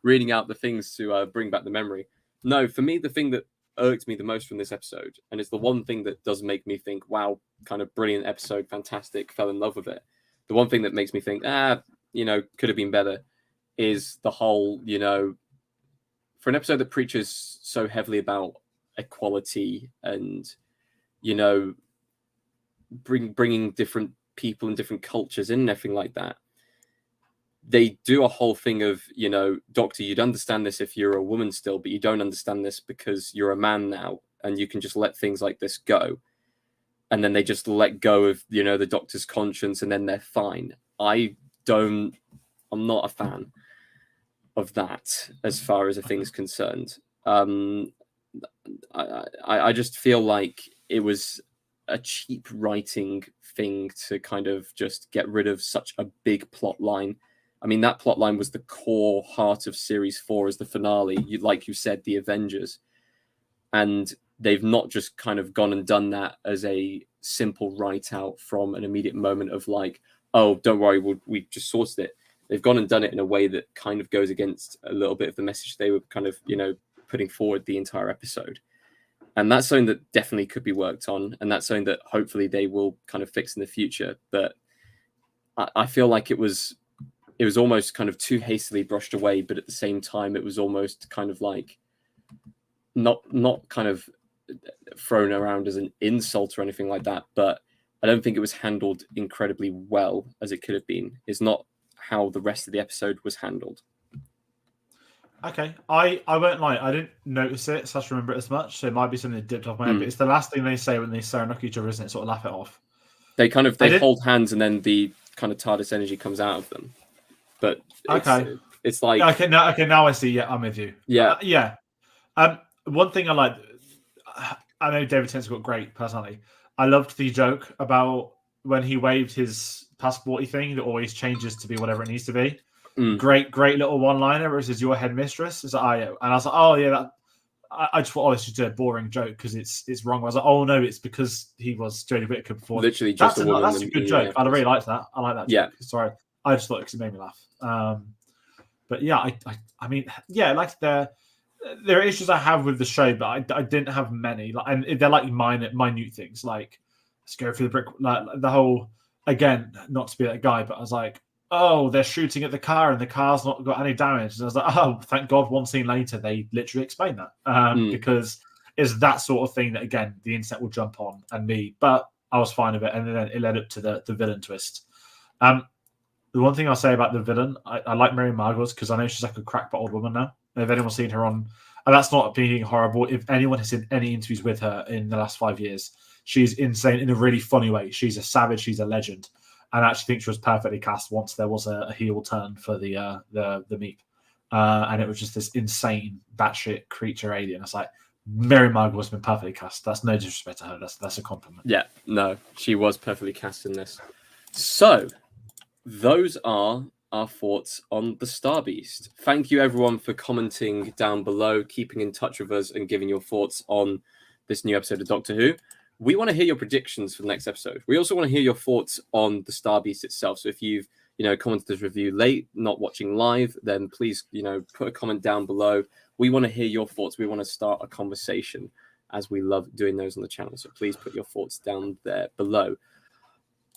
reading out the things to bring back the memory. No, for me, the thing that irked me the most from this episode, and it's the one thing that does make me think, wow, kind of brilliant episode, fantastic, fell in love with it. The one thing that makes me think, could have been better, is the whole, for an episode that preaches so heavily about equality and, bringing different people and different cultures in and everything like that. They do a whole thing of, Doctor, you'd understand this if you're a woman still, but you don't understand this because you're a man now, and you can just let things like this go. And then they just let go of, the Doctor's conscience, and then they're fine. I'm not a fan of that as far as a thing's concerned. I just feel like it was a cheap writing thing to kind of just get rid of such a big plot line. I mean, that plot line was the core heart of Series 4 as the finale, like you said, the Avengers. And they've not just kind of gone and done that as a simple write-out from an immediate moment of like, oh, don't worry, we just sorted it. They've gone and done it in a way that kind of goes against a little bit of the message they were kind of, putting forward the entire episode. And that's something that definitely could be worked on. And that's something that hopefully they will kind of fix in the future. But I feel like it was almost kind of too hastily brushed away, but at the same time, it was almost kind of like not kind of thrown around as an insult or anything like that. But I don't think it was handled incredibly well as it could have been. It's not how the rest of the episode was handled. Okay, I won't lie. I didn't notice it, so I remember it as much. So it might be something that dipped off my head. But it's the last thing they say when they stare at each other, isn't it? Sort of laugh it off. They hold hands, and then the kind of TARDIS energy comes out of them. But it's like now I see. Yeah, I'm with you. Yeah. One thing I like, I know David Tennant's got great personality. I loved the joke about when he waved his passporty thing that always changes to be whatever it needs to be. Great little one-liner where it says "your headmistress." It's like, and I was like, oh yeah, I just thought, it's just a boring joke because it's wrong. I was like, oh no, it's because he was Jodie Whittaker before. Literally, just that's a good joke. I really liked that. I like that. Yeah. Joke. Sorry, I just thought it made me laugh. But yeah, I mean, yeah, like there are issues I have with the show, but I didn't have many. And they're like minute things. Like, let's go through the brick. Like the whole, again, not to be that guy, but I was like, oh, they're shooting at the car and the car's not got any damage. And I was like, oh, thank God, one scene later, they literally explain that. Because it's that sort of thing that, again, the internet will jump on and me. But I was fine with it. And then it led up to the villain twist. The one thing I'll say about the villain, I like Mary Margolis because I know she's like a crackpot old woman now. If anyone's seen her on, and that's not being horrible, if anyone has seen any interviews with her in the last 5 years, she's insane in a really funny way. She's a savage. She's a legend. And I actually think she was perfectly cast once there was a heel turn for the Meep. And it was just this insane batshit creature alien. It's like, Mary Margaret has been perfectly cast. That's no disrespect to her. That's a compliment. Yeah, no, she was perfectly cast in this. So, those are our thoughts on the Star Beast. Thank you, everyone, for commenting down below, keeping in touch with us, and giving your thoughts on this new episode of Doctor Who. We want to hear your predictions for the next episode. We also want to hear your thoughts on the Star Beast itself. So if you've commented this review late, not watching live, then please put a comment down below. We want to hear your thoughts. We want to start a conversation, as we love doing those on the channel. So please put your thoughts down there below.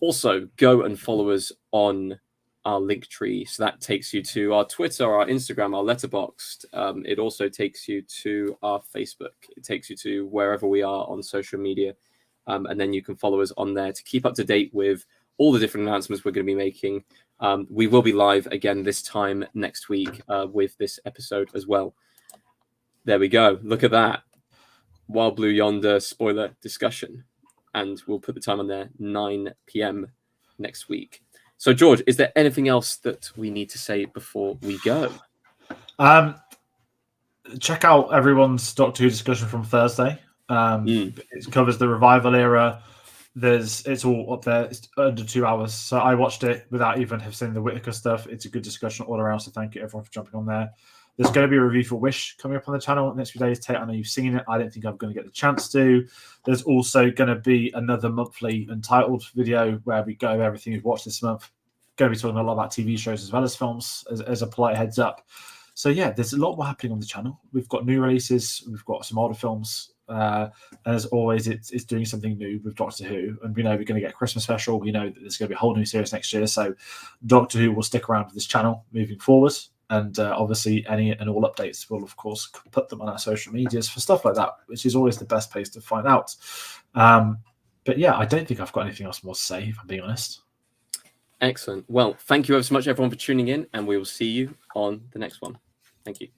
Also, go and follow us on our link tree. So that takes you to our Twitter, our Instagram, our Letterboxd. It also takes you to our Facebook. It takes you to wherever we are on social media. And then you can follow us on there to keep up to date with all the different announcements we're going to be making. We will be live again this time next week with this episode as well. There we go. Look at that. Wild Blue Yonder spoiler discussion. And we'll put the time on there, 9 p.m. next week. So, George, is there anything else that we need to say before we go? Check out everyone's Doctor Who discussion from Thursday. It covers the revival era. It's all up there. It's under 2 hours. So I watched it without even have seen the Whittaker stuff. It's a good discussion all around. So thank you everyone for jumping on there. There's going to be a review for Wish coming up on the channel in the next few days. Tate, I know you've seen it. I don't think I'm going to get the chance to. There's also going to be another monthly Untitled video where we go over everything we've watched this month. Going to be talking a lot about TV shows as well as films, as a polite heads up. So yeah, there's a lot more happening on the channel. We've got new releases. We've got some older films. And as always, it's doing something new with Doctor Who. And we know we're going to get a Christmas special. We know that there's going to be a whole new series next year. So Doctor Who will stick around with this channel moving forward. And obviously, any and all updates, we'll, of course, put them on our social medias for stuff like that, which is always the best place to find out. But yeah, I don't think I've got anything else more to say, if I'm being honest. Excellent. Well, thank you ever so much, everyone, for tuning in, and we will see you on the next one. Thank you.